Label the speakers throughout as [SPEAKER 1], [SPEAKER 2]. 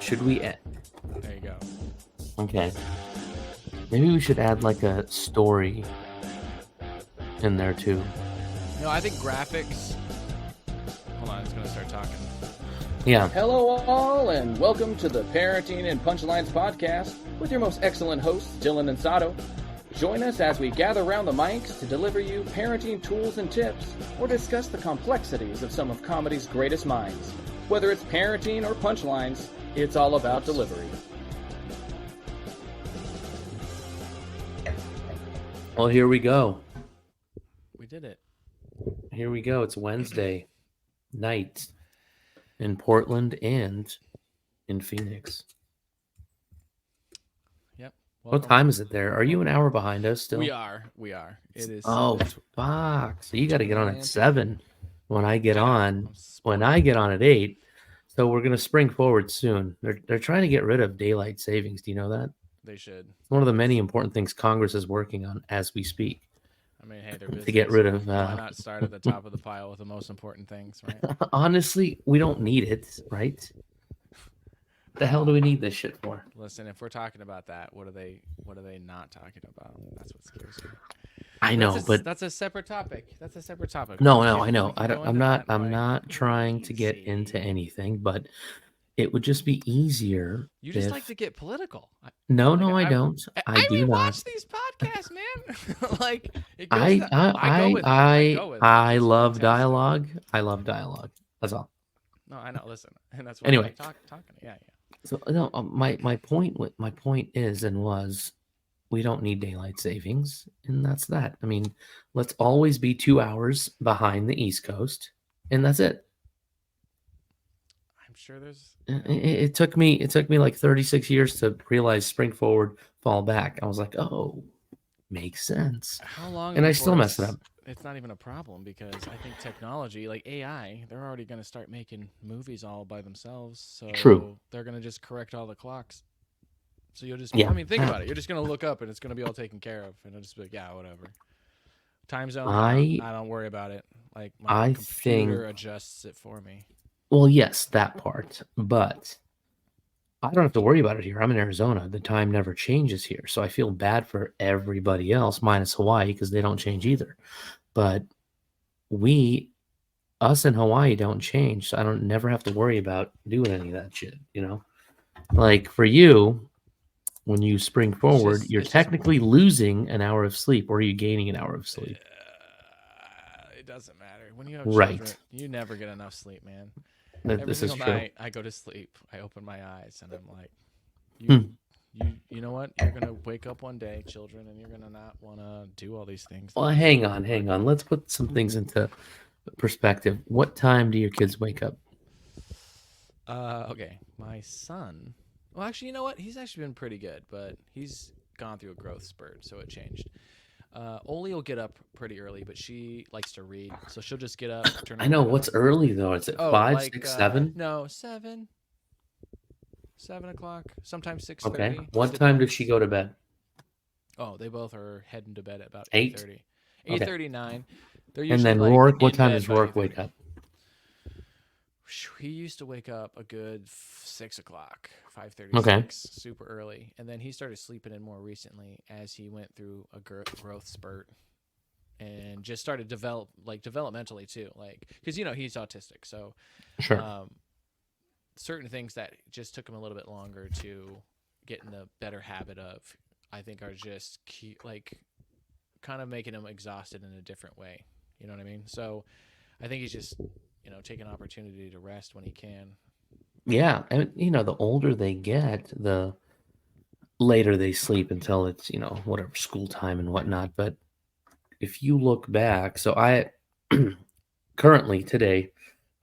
[SPEAKER 1] Should we?
[SPEAKER 2] There you go.
[SPEAKER 1] Okay. Maybe we should add like a story in there too.
[SPEAKER 2] I think graphics. Hold on, it's gonna start talking.
[SPEAKER 1] Yeah.
[SPEAKER 3] Hello all, and welcome to the Parenting and Punchlines podcast with your most excellent hosts, Dylan and Sato. Join us as we gather around the mics to deliver you parenting tools and tips, or discuss the complexities of some of comedy's greatest minds. Whether it's parenting or punchlines, it's all about delivery.
[SPEAKER 1] Well, here we go.
[SPEAKER 2] We did it.
[SPEAKER 1] Here we go. It's Wednesday night in Portland and in Phoenix.
[SPEAKER 2] Yep.
[SPEAKER 1] What time is it there? Are you an hour behind us still?
[SPEAKER 2] We are. It is.
[SPEAKER 1] Oh, fuck. So you got to get on at 7 when I get on. When I get on at 8. So we're going to spring forward soon. They're trying to get rid of daylight savings. Do you know that?
[SPEAKER 2] They should.
[SPEAKER 1] It's one of the many important things Congress is working on as we speak.
[SPEAKER 2] I mean, hey, they're busy.
[SPEAKER 1] To get rid of...
[SPEAKER 2] Why not start at the top of the pile with the most important things, right?
[SPEAKER 1] Honestly, we don't need it, right? The hell do we need this shit for?
[SPEAKER 2] Listen, if we're talking about that, what are they not talking about? That's what scares me.
[SPEAKER 1] I know, but
[SPEAKER 2] that's a separate topic.
[SPEAKER 1] No, I know. I'm not trying to get into anything, but it would just be easier.
[SPEAKER 2] You just like to get political.
[SPEAKER 1] No, I don't. I do not
[SPEAKER 2] watch these podcasts, man. Like it goes
[SPEAKER 1] I love dialogue. I love dialogue. That's all.
[SPEAKER 2] No, I know. Listen, and that's what
[SPEAKER 1] anyway.
[SPEAKER 2] I'm talking. Yeah.
[SPEAKER 1] So no, my point is and was, we don't need daylight savings, and that's that. I mean, let's always be 2 hours behind the East Coast, and that's it.
[SPEAKER 2] I'm sure there's.
[SPEAKER 1] It took me like 36 years to realize spring forward, fall back. I was like, oh, makes sense.
[SPEAKER 2] How long?
[SPEAKER 1] And I still mess it up.
[SPEAKER 2] It's not even a problem because I think technology, like AI, they're already going to start making movies all by themselves. So
[SPEAKER 1] True.
[SPEAKER 2] They're going to just correct all the clocks. So you'll just,
[SPEAKER 1] yeah.
[SPEAKER 2] I mean, think about it. You're just going to look up and it's going to be all taken care of. And it'll just be like, yeah, whatever. Time zone, I don't worry about it. Like my computer adjusts it for me.
[SPEAKER 1] Well, yes, that part. But I don't have to worry about it here. I'm in Arizona. The time never changes here. So I feel bad for everybody else, minus Hawaii, because they don't change either. But us in Hawaii don't change. So I don't never have to worry about doing any of that shit, you know? Like for you, when you spring forward, you're technically losing an hour of sleep, or are you gaining an hour of sleep?
[SPEAKER 2] It doesn't matter. When you have children, you never get enough sleep, man. Every single night I go to sleep, I open my eyes, and I'm like, you know what? You're going to wake up one day, children, and you're going to not want to do all these things.
[SPEAKER 1] Well, hang on. Let's put some things into perspective. What time do your kids wake up?
[SPEAKER 2] Okay. My son, well, actually, you know what? He's actually been pretty good, but he's gone through a growth spurt, so it changed. Oli will get up pretty early, but she likes to read, so she'll just get up.
[SPEAKER 1] I know. What's early, though? Is it 5, 6, 7?
[SPEAKER 2] No, 7. 7 o'clock, sometimes 6:30.
[SPEAKER 1] Okay. What time does she go to bed?
[SPEAKER 2] Oh, they both are heading to bed at about
[SPEAKER 1] 8:30.
[SPEAKER 2] 8:39.
[SPEAKER 1] And then Rourke, what time does Rourke wake up?
[SPEAKER 2] He used to wake up a good 6 o'clock, 5:36,
[SPEAKER 1] okay.
[SPEAKER 2] Super early. And then he started sleeping in more recently as he went through a growth spurt and just started developmentally too. Like, because, he's autistic. So
[SPEAKER 1] sure.
[SPEAKER 2] Certain things that just took him a little bit longer to get in the better habit of, I think, are just kind of making him exhausted in a different way. You know what I mean? So I think he's just, take an opportunity to rest when he can.
[SPEAKER 1] Yeah. And, the older they get, the later they sleep until it's, whatever, school time and whatnot. But if you look back, so I currently today,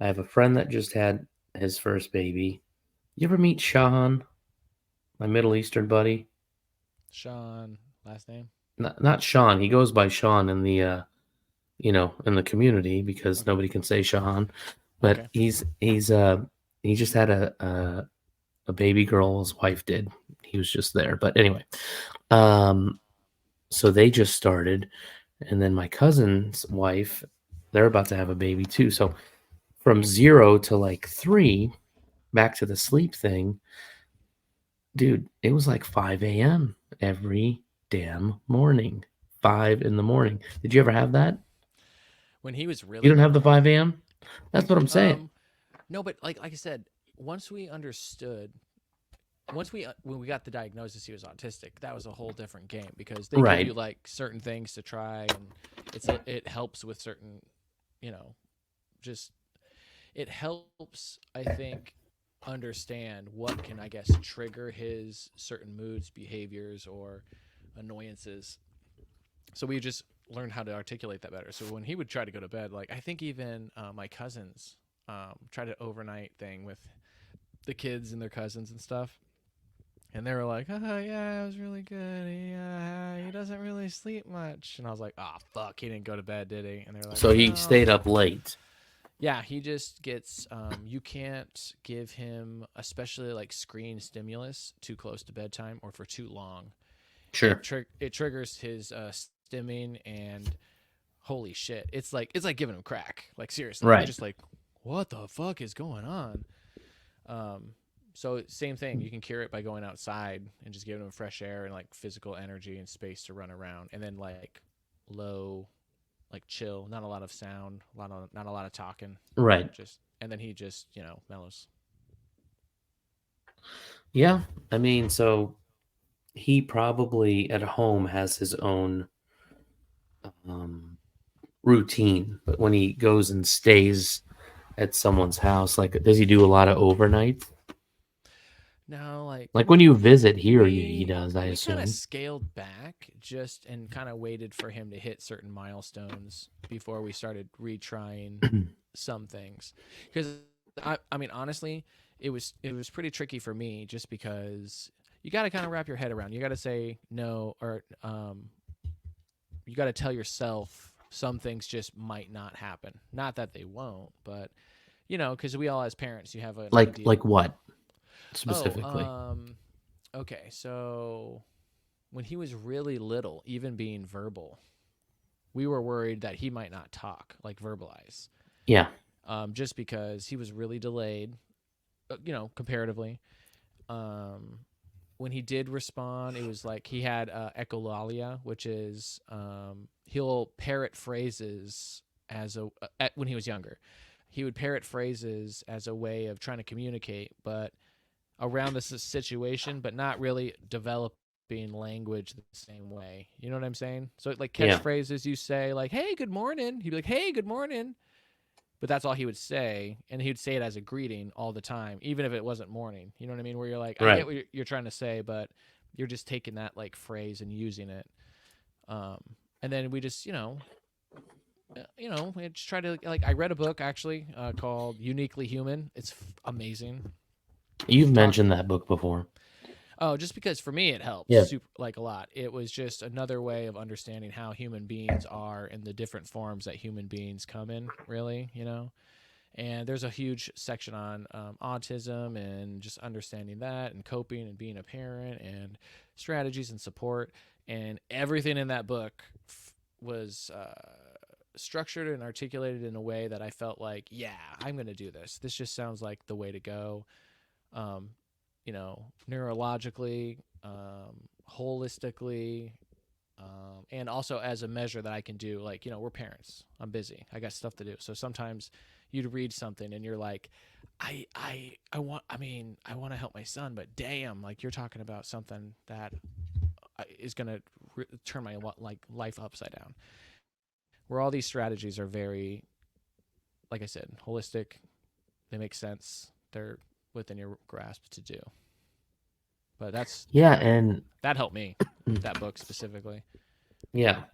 [SPEAKER 1] I have a friend that just had his first baby. You ever meet Sean, my Middle Eastern buddy?
[SPEAKER 2] Sean, last name?
[SPEAKER 1] Not Sean. He goes by Sean in the, in the community because nobody can say Sean. But he just had a baby girl. His wife did. He was just there. But anyway, so they just started, and then my cousin's wife, they're about to have a baby too. So from 0 to 3, back to the sleep thing, dude, it was like 5 a.m. every damn morning. 5 in the morning. Did you ever have that?
[SPEAKER 2] When he was
[SPEAKER 1] You
[SPEAKER 2] really
[SPEAKER 1] don't have the
[SPEAKER 2] little,
[SPEAKER 1] 5 a.m.? That's what I'm saying.
[SPEAKER 2] no, but like I said, once we understood, when we got the diagnosis he was autistic, that was a whole different game because they give you
[SPEAKER 1] Right.
[SPEAKER 2] like certain things to try, and it helps with certain, you know, just it helps, I think, understand what can, I guess, trigger his certain moods, behaviors, or annoyances. So we just learned how to articulate that better. So when he would try to go to bed, like I think even my cousins tried an overnight thing with the kids and their cousins and stuff. And they were like, "Oh yeah, it was really good. He doesn't really sleep much." And I was like, "Oh fuck, he didn't go to bed, did he?" And they're like,
[SPEAKER 1] So he
[SPEAKER 2] "No."
[SPEAKER 1] stayed up late.
[SPEAKER 2] Yeah, he just gets. You can't give him, especially like screen stimulus, too close to bedtime or for too long.
[SPEAKER 1] Sure.
[SPEAKER 2] It triggers his stimming, and holy shit, it's like giving him crack. Like seriously, you're
[SPEAKER 1] Right.
[SPEAKER 2] just like, what the fuck is going on? Um, so same thing. You can cure it by going outside and just giving him fresh air and like physical energy and space to run around, and then like low, like chill, not a lot of sound, not a lot of talking,
[SPEAKER 1] Right.
[SPEAKER 2] just and then he just mellows.
[SPEAKER 1] Yeah. I mean, so he probably at home has his own um, routine, but when he goes and stays at someone's house, like, does he do a lot of overnight?
[SPEAKER 2] Now, like
[SPEAKER 1] Like when you visit here, he
[SPEAKER 2] we
[SPEAKER 1] does, I
[SPEAKER 2] we kind of
[SPEAKER 1] assume.
[SPEAKER 2] scaled back just and kind of waited for him to hit certain milestones before we started retrying some things. Because I mean honestly, it was pretty tricky for me just because you got to kind of wrap your head around. You got to say no, or you got to tell yourself some things just might not happen. Not that they won't, but because we all as parents, you have an idea.
[SPEAKER 1] Like what
[SPEAKER 2] Oh,
[SPEAKER 1] specifically?
[SPEAKER 2] okay. So when he was really little, even being verbal, we were worried that he might not talk, like verbalize,
[SPEAKER 1] Yeah.
[SPEAKER 2] just because he was really delayed, comparatively. Um, when he did respond, it was like he had echolalia, which is he'll parrot phrases when he was younger. He would parrot phrases as a way of trying to communicate, but around this situation, but not really developing language the same way. You know what I'm saying? So like
[SPEAKER 1] Yeah.
[SPEAKER 2] catchphrases you say like, "Hey, good morning." He'd be like, "Hey, good morning." But that's all he would say, and he'd say it as a greeting all the time, even if it wasn't morning. You know what I mean? Where you're like, I get
[SPEAKER 1] Right.
[SPEAKER 2] what you're trying to say, but you're just taking that like phrase and using it. Um, and then we just, we just try to like. I read a book actually called "Uniquely Human." It's amazing.
[SPEAKER 1] You've
[SPEAKER 2] Talk
[SPEAKER 1] mentioned that book before.
[SPEAKER 2] Oh, just because for me it helps
[SPEAKER 1] Yeah.
[SPEAKER 2] super like a lot. It was just another way of understanding how human beings are and the different forms that human beings come in, really. And there's a huge section on autism and just understanding that and coping and being a parent and strategies and support. And everything in that book was structured and articulated in a way that I felt like, yeah, I'm going to do this. This just sounds like the way to go. Um, Neurologically, holistically, and also as a measure that I can do. Like, we're parents. I'm busy. I got stuff to do. So sometimes you'd read something and you're like, I want to help my son, but damn, like you're talking about something that is gonna turn my life upside down. Where all these strategies are very, like I said, holistic. They make sense. They're within your grasp to do. But
[SPEAKER 1] Yeah, and
[SPEAKER 2] that helped me. That book specifically.
[SPEAKER 1] yeah.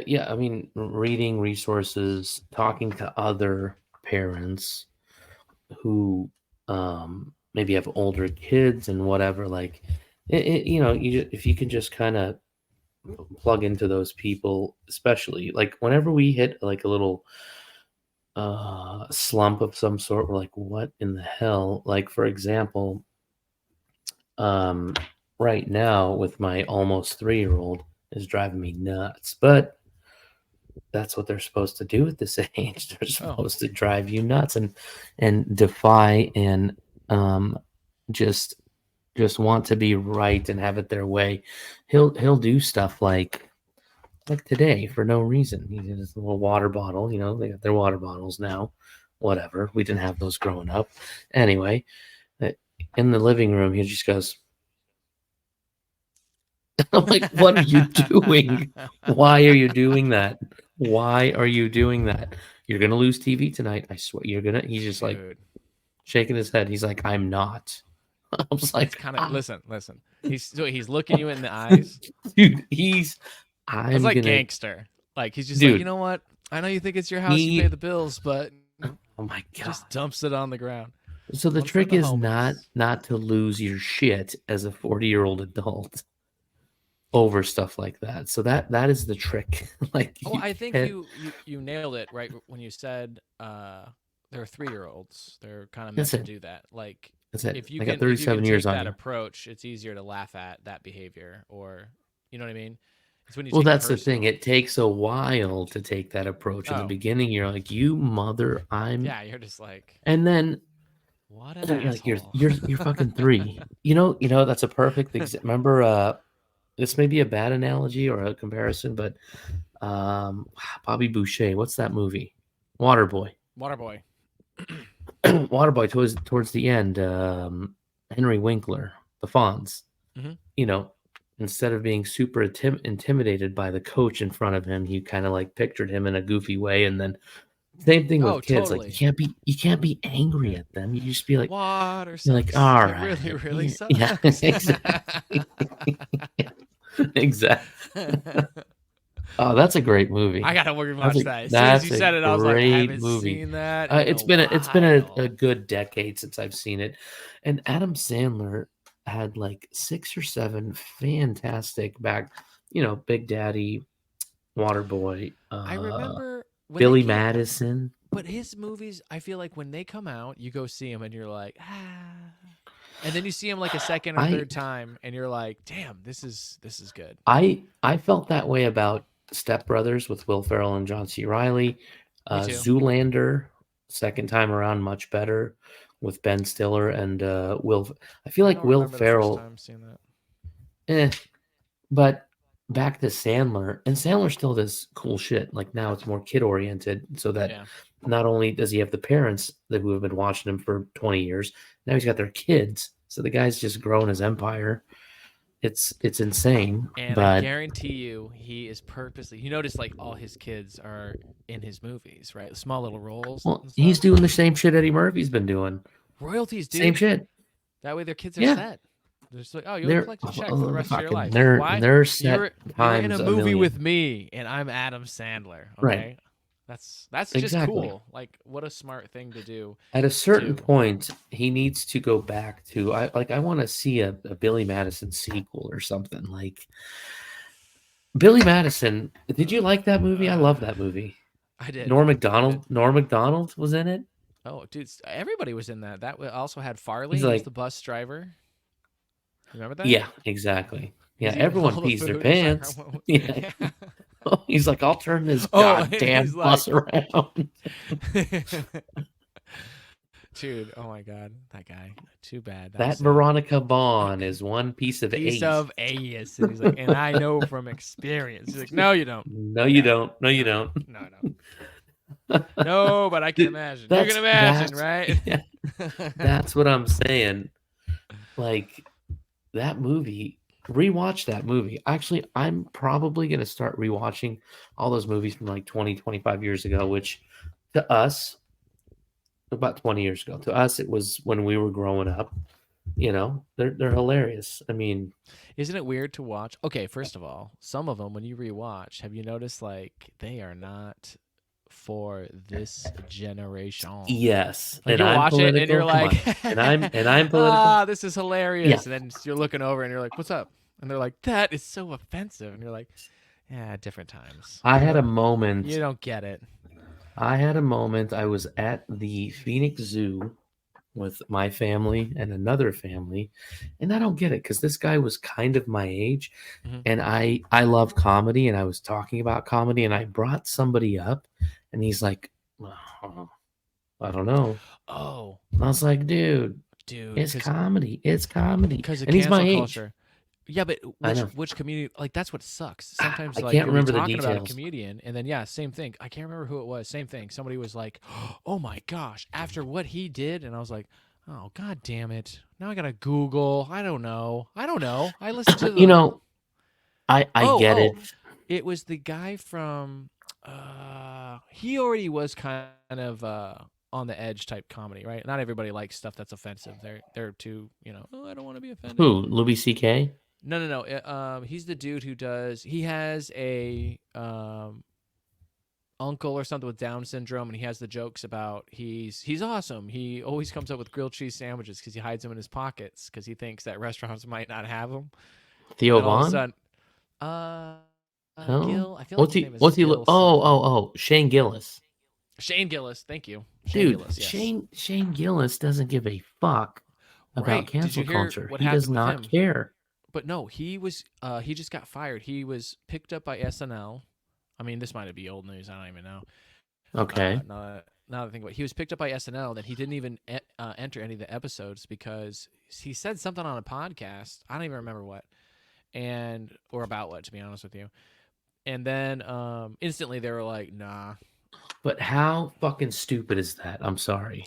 [SPEAKER 1] Yeah, I mean, reading resources, talking to other parents who maybe have older kids and whatever, like if you can just kind of plug into those people, especially like whenever we hit like a little slump of some sort, we're like, what in the hell? Like, for example, um right now with my almost 3-year-old is driving me nuts, but that's what they're supposed to do at this age. They're
[SPEAKER 2] Oh,
[SPEAKER 1] supposed to drive you nuts and defy and um, just want to be right and have it their way. He'll do stuff like today for no reason. He did his little water bottle. They got their water bottles now. Whatever. We didn't have those growing up. Anyway, in the living room, he just goes. I'm like, what are you doing? Why are you doing that? Why are you doing that? You're gonna lose TV tonight. I swear you're gonna. He's just like
[SPEAKER 2] Dude,
[SPEAKER 1] shaking his head. He's like, I'm not. I was
[SPEAKER 2] it's
[SPEAKER 1] like,
[SPEAKER 2] kind of listen. He's looking you in the eyes.
[SPEAKER 1] dude,
[SPEAKER 2] It's
[SPEAKER 1] I'm
[SPEAKER 2] like
[SPEAKER 1] gonna,
[SPEAKER 2] gangster. Like he's just like, you
[SPEAKER 1] dude.
[SPEAKER 2] know what? I know you think it's your house, you pay the bills, but
[SPEAKER 1] Oh my god.
[SPEAKER 2] just dumps it on the ground.
[SPEAKER 1] So the
[SPEAKER 2] One for
[SPEAKER 1] trick
[SPEAKER 2] the
[SPEAKER 1] is not
[SPEAKER 2] homies.
[SPEAKER 1] to lose your shit as a 40-year-old adult over stuff like that. So that is the trick. Like
[SPEAKER 2] Oh,
[SPEAKER 1] you
[SPEAKER 2] I think
[SPEAKER 1] can't.
[SPEAKER 2] you nailed it right when you said they're 3-year-olds. They're kind of meant
[SPEAKER 1] That's
[SPEAKER 2] to
[SPEAKER 1] it.
[SPEAKER 2] do that. Like
[SPEAKER 1] That's it. I got
[SPEAKER 2] if you can
[SPEAKER 1] 37 years
[SPEAKER 2] take
[SPEAKER 1] on
[SPEAKER 2] that
[SPEAKER 1] you.
[SPEAKER 2] approach, it's easier to laugh at that behavior, or you know what I mean? It's when you
[SPEAKER 1] Well,
[SPEAKER 2] take it
[SPEAKER 1] that's the thing.
[SPEAKER 2] personal.
[SPEAKER 1] It takes a while to take that approach. In the
[SPEAKER 2] Oh,
[SPEAKER 1] beginning, you're like, "You mother, I'm,"
[SPEAKER 2] yeah, you're just like,
[SPEAKER 1] and then
[SPEAKER 2] what an
[SPEAKER 1] you're like,
[SPEAKER 2] asshole.
[SPEAKER 1] you're fucking 3." That's a perfect example. Remember, this may be a bad analogy or a comparison, but Bobby Boucher. What's that movie? Waterboy.
[SPEAKER 2] Waterboy.
[SPEAKER 1] Waterboy towards the end. Henry Winkler, the Fonz.
[SPEAKER 2] Mhm.
[SPEAKER 1] You know, instead of being super intimidated by the coach in front of him, he kind of like pictured him in a goofy way, and then same thing
[SPEAKER 2] Oh,
[SPEAKER 1] with kids. Like
[SPEAKER 2] totally.
[SPEAKER 1] you can't be angry
[SPEAKER 2] Yeah.
[SPEAKER 1] at them. You just be like,
[SPEAKER 2] Water
[SPEAKER 1] you're like,
[SPEAKER 2] sucks.
[SPEAKER 1] all
[SPEAKER 2] It really,
[SPEAKER 1] right,
[SPEAKER 2] really
[SPEAKER 1] yeah,
[SPEAKER 2] sucks.
[SPEAKER 1] exactly, exactly. Oh, that's a great movie.
[SPEAKER 2] I gotta rewatch that. As soon as you
[SPEAKER 1] That's a
[SPEAKER 2] said it, I was like, I
[SPEAKER 1] great
[SPEAKER 2] haven't
[SPEAKER 1] movie.
[SPEAKER 2] seen that in a
[SPEAKER 1] It's been a
[SPEAKER 2] while.
[SPEAKER 1] good decade since I've seen it, and Adam Sandler had like 6 or 7 fantastic Big Daddy, Waterboy,
[SPEAKER 2] I remember when they
[SPEAKER 1] Billy
[SPEAKER 2] came,
[SPEAKER 1] Madison.
[SPEAKER 2] but his movies, I feel like when they come out, you go see them and you're like, and then you see them like a second or
[SPEAKER 1] I
[SPEAKER 2] third time, and you're like, damn, this is good.
[SPEAKER 1] I felt that way about Step Brothers with Will Ferrell and John C. Reilly.
[SPEAKER 2] Me too.
[SPEAKER 1] Zoolander, second time around, much better with Ben Stiller and Will. I feel
[SPEAKER 2] I
[SPEAKER 1] like
[SPEAKER 2] don't
[SPEAKER 1] Will
[SPEAKER 2] remember the first
[SPEAKER 1] Ferrell,
[SPEAKER 2] time seeing that.
[SPEAKER 1] eh, but back to Sandler, and Sandler still does cool shit. Like now it's more kid oriented, so that
[SPEAKER 2] Yeah.
[SPEAKER 1] not only does he have the parents who have been watching him for 20 years, now he's got their kids. So the guy's just growing his empire. It's insane,
[SPEAKER 2] And I
[SPEAKER 1] but
[SPEAKER 2] guarantee you, he is purposely. You notice, like all his kids are in his movies, right? Small little roles
[SPEAKER 1] well,
[SPEAKER 2] and
[SPEAKER 1] he's
[SPEAKER 2] stuff.
[SPEAKER 1] doing the same shit Eddie Murphy's been doing.
[SPEAKER 2] Royalties,
[SPEAKER 1] Same
[SPEAKER 2] dude.
[SPEAKER 1] shit.
[SPEAKER 2] That way, their kids are
[SPEAKER 1] Yeah,
[SPEAKER 2] set. They're just like, oh, you'll
[SPEAKER 1] they're
[SPEAKER 2] collect a check for the rest of your
[SPEAKER 1] fucking
[SPEAKER 2] life.
[SPEAKER 1] they're
[SPEAKER 2] Why?
[SPEAKER 1] they're
[SPEAKER 2] You
[SPEAKER 1] set
[SPEAKER 2] were in a
[SPEAKER 1] times a
[SPEAKER 2] movie
[SPEAKER 1] million.
[SPEAKER 2] with me, and I'm Adam Sandler.
[SPEAKER 1] Right.
[SPEAKER 2] Okay, that's just
[SPEAKER 1] Exactly.
[SPEAKER 2] cool. Like, what a smart thing to do.
[SPEAKER 1] At a certain
[SPEAKER 2] To
[SPEAKER 1] point, he needs to go back to I want to see a Billy Madison sequel or something. Like Billy Madison, did you like that movie? I love that movie.
[SPEAKER 2] I did.
[SPEAKER 1] Norm
[SPEAKER 2] I did.
[SPEAKER 1] Macdonald. Norm Macdonald was in it.
[SPEAKER 2] Oh, dude, everybody was in that. That also had Farley.
[SPEAKER 1] He's
[SPEAKER 2] He was
[SPEAKER 1] like,
[SPEAKER 2] the bus driver. Remember that?
[SPEAKER 1] yeah, exactly. Yeah,
[SPEAKER 2] He's eating
[SPEAKER 1] everyone
[SPEAKER 2] all the
[SPEAKER 1] pees their
[SPEAKER 2] food. He's like,
[SPEAKER 1] pants. Yeah.
[SPEAKER 2] yeah.
[SPEAKER 1] He's like, I'll turn this
[SPEAKER 2] Oh, and
[SPEAKER 1] goddamn
[SPEAKER 2] he's
[SPEAKER 1] bus
[SPEAKER 2] like,
[SPEAKER 1] around.
[SPEAKER 2] dude, oh my god, that guy. Too bad. That was
[SPEAKER 1] That
[SPEAKER 2] sad.
[SPEAKER 1] Veronica Vaughn is one piece of
[SPEAKER 2] Piece
[SPEAKER 1] ace.
[SPEAKER 2] of ace. And he's like, and I know from experience. He's like, no, you don't.
[SPEAKER 1] No, you don't. No, you don't.
[SPEAKER 2] No, but I can imagine. You can imagine, right?
[SPEAKER 1] Yeah, that's what I'm saying. Like that movie, rewatch that movie. Actually, I'm probably going to start rewatching all those movies from like 20, 25 years ago, which to us, about 20 years ago, to us, it was when we were growing up. They're hilarious. I mean,
[SPEAKER 2] Isn't it weird to watch? Okay, first of all, some of them, when you rewatch, have you noticed like they are not for this generation?
[SPEAKER 1] yes.
[SPEAKER 2] Like
[SPEAKER 1] And
[SPEAKER 2] you
[SPEAKER 1] I'm
[SPEAKER 2] watch it and
[SPEAKER 1] political.
[SPEAKER 2] you're
[SPEAKER 1] Come
[SPEAKER 2] like,
[SPEAKER 1] on. And I'm political.
[SPEAKER 2] this is hilarious.
[SPEAKER 1] Yeah.
[SPEAKER 2] And then you're looking over and you're like, what's up? And they're like, that is so offensive. And you're like, yeah, different times.
[SPEAKER 1] I had a moment.
[SPEAKER 2] You don't get it.
[SPEAKER 1] I was at the Phoenix Zoo with my family and another family, and I don't get it because this guy was kind of my age,
[SPEAKER 2] Mhm.
[SPEAKER 1] and I love comedy, and I was talking about comedy, and I brought somebody up, and he's like, "Oh, I don't know."
[SPEAKER 2] Oh,
[SPEAKER 1] And I was like, dude,
[SPEAKER 2] dude,
[SPEAKER 1] It's comedy. It's comedy.
[SPEAKER 2] because of
[SPEAKER 1] And he's my
[SPEAKER 2] cancel
[SPEAKER 1] age.
[SPEAKER 2] culture. Yeah, but
[SPEAKER 1] I know.
[SPEAKER 2] which community? Like that's what sucks. Sometimes
[SPEAKER 1] I
[SPEAKER 2] like
[SPEAKER 1] can't
[SPEAKER 2] you'll be
[SPEAKER 1] remember the
[SPEAKER 2] talking about a
[SPEAKER 1] details.
[SPEAKER 2] comedian, and then same thing. I can't remember who it was. Same thing. Somebody was like, "Oh my gosh!" After what he did, and I was like, "Oh god damn it!" Now I gotta Google. I don't know. I listened to
[SPEAKER 1] You
[SPEAKER 2] the.
[SPEAKER 1] know, I get it.
[SPEAKER 2] It was the guy from. He already was kind of on the edge type comedy, right? Not everybody likes stuff that's offensive. They're too, oh, I don't want to be offended.
[SPEAKER 1] Who? Louis C.K.?
[SPEAKER 2] No. He's the dude who does. He has a uncle or something with Down syndrome, and he has the jokes about he's awesome. He always comes up with grilled cheese sandwiches because he hides them in his pockets because he thinks that restaurants might not have them.
[SPEAKER 1] Theo
[SPEAKER 2] And all of a
[SPEAKER 1] Vaughn?
[SPEAKER 2] sudden,
[SPEAKER 1] No.
[SPEAKER 2] Gil. I feel like his name is
[SPEAKER 1] What's he?
[SPEAKER 2] Gil
[SPEAKER 1] Oh, Shane Gillis.
[SPEAKER 2] Shane Gillis. Thank you,
[SPEAKER 1] Dude,
[SPEAKER 2] Gillis, yes.
[SPEAKER 1] Shane Gillis doesn't give a fuck about
[SPEAKER 2] Right. Did
[SPEAKER 1] cancel
[SPEAKER 2] you hear
[SPEAKER 1] culture.
[SPEAKER 2] what
[SPEAKER 1] He does
[SPEAKER 2] happened with
[SPEAKER 1] not
[SPEAKER 2] him?
[SPEAKER 1] care.
[SPEAKER 2] But no, he was. He just got fired. He was picked up by SNL. I mean, this might be old news. I don't even know.
[SPEAKER 1] Okay.
[SPEAKER 2] Now that I think about it, he was picked up by SNL. Then he didn't even enter any of the episodes because he said something on a podcast. I don't even remember what, or about what, to be honest with you. And then instantly they were like, "Nah."
[SPEAKER 1] But how fucking stupid is that? I'm sorry.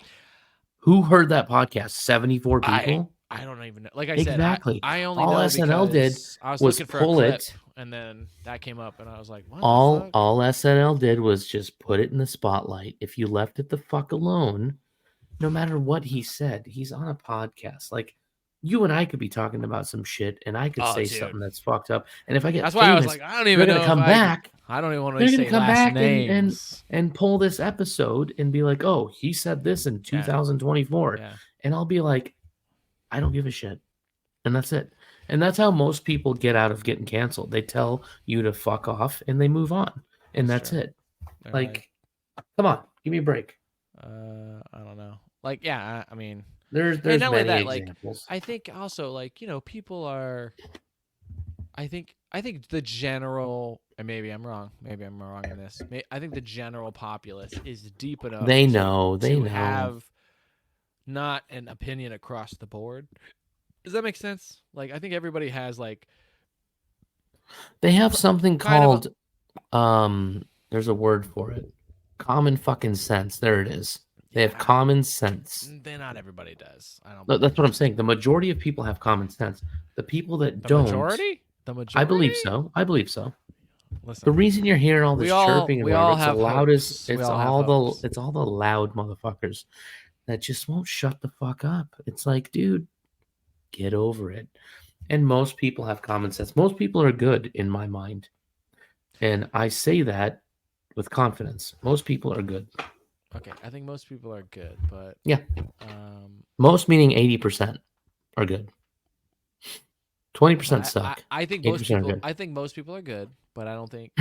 [SPEAKER 1] Who heard that podcast? 74 people?
[SPEAKER 2] I don't even know. Like I
[SPEAKER 1] Exactly.
[SPEAKER 2] said, I only
[SPEAKER 1] all
[SPEAKER 2] know
[SPEAKER 1] SNL did
[SPEAKER 2] because I was
[SPEAKER 1] was
[SPEAKER 2] looking for
[SPEAKER 1] pull
[SPEAKER 2] a clip,
[SPEAKER 1] it.
[SPEAKER 2] and then that came up, and I was like, "What
[SPEAKER 1] All
[SPEAKER 2] the fuck?"
[SPEAKER 1] SNL did was just put it in the spotlight. If you left it the fuck alone, no matter what he said, he's on a podcast. Like, you and I could be talking about some shit, and I could
[SPEAKER 2] Oh,
[SPEAKER 1] say
[SPEAKER 2] dude.
[SPEAKER 1] something that's fucked up. And if I get
[SPEAKER 2] That's
[SPEAKER 1] famous,
[SPEAKER 2] why I was like, I don't
[SPEAKER 1] they're
[SPEAKER 2] even
[SPEAKER 1] gonna
[SPEAKER 2] know
[SPEAKER 1] come back.
[SPEAKER 2] I don't even want to
[SPEAKER 1] They're
[SPEAKER 2] say
[SPEAKER 1] gonna come
[SPEAKER 2] last
[SPEAKER 1] back
[SPEAKER 2] names.
[SPEAKER 1] and pull this episode and be like, "Oh, he said this in 2024,"
[SPEAKER 2] Yeah.
[SPEAKER 1] and I'll be like, "I don't give a shit," and that's it. And that's how most people get out of getting canceled. They tell you to fuck off and they move on, and that's
[SPEAKER 2] true.
[SPEAKER 1] it.
[SPEAKER 2] They're
[SPEAKER 1] Like, come on, give me a break.
[SPEAKER 2] I don't know. Like, yeah, I mean,
[SPEAKER 1] There's
[SPEAKER 2] and not only
[SPEAKER 1] many
[SPEAKER 2] that,
[SPEAKER 1] examples.
[SPEAKER 2] like, I think also, like, people are. I think the general, and maybe I'm wrong. Maybe I'm wrong in this. I think the general populace is deep enough.
[SPEAKER 1] They know.
[SPEAKER 2] to have not an opinion across the board. Does that make sense? Like, I think everybody has like.
[SPEAKER 1] They have something
[SPEAKER 2] kind of
[SPEAKER 1] called there's a word for it. Common fucking sense. There it is. They have common sense.
[SPEAKER 2] Not everybody does. I don't.
[SPEAKER 1] That's what I'm saying. The majority of people have common sense. The people that
[SPEAKER 2] The
[SPEAKER 1] don't.
[SPEAKER 2] majority? The majority.
[SPEAKER 1] I believe so.
[SPEAKER 2] Listen,
[SPEAKER 1] The reason you're hearing all this chirping and
[SPEAKER 2] we all
[SPEAKER 1] whatever, it's the
[SPEAKER 2] have
[SPEAKER 1] loudest.
[SPEAKER 2] hopes. We
[SPEAKER 1] It's
[SPEAKER 2] all have
[SPEAKER 1] all
[SPEAKER 2] hopes.
[SPEAKER 1] the loud motherfuckers that just won't shut the fuck up. It's like, dude, get over it. And most people have common sense. Most people are good in my mind. And I say that with confidence. Most people are good.
[SPEAKER 2] Okay, I think most people are good, but
[SPEAKER 1] Yeah. Most meaning 80% are good. 20% suck.
[SPEAKER 2] I think
[SPEAKER 1] 80%
[SPEAKER 2] most
[SPEAKER 1] are
[SPEAKER 2] people.
[SPEAKER 1] good.
[SPEAKER 2] I think most people are good, but I don't think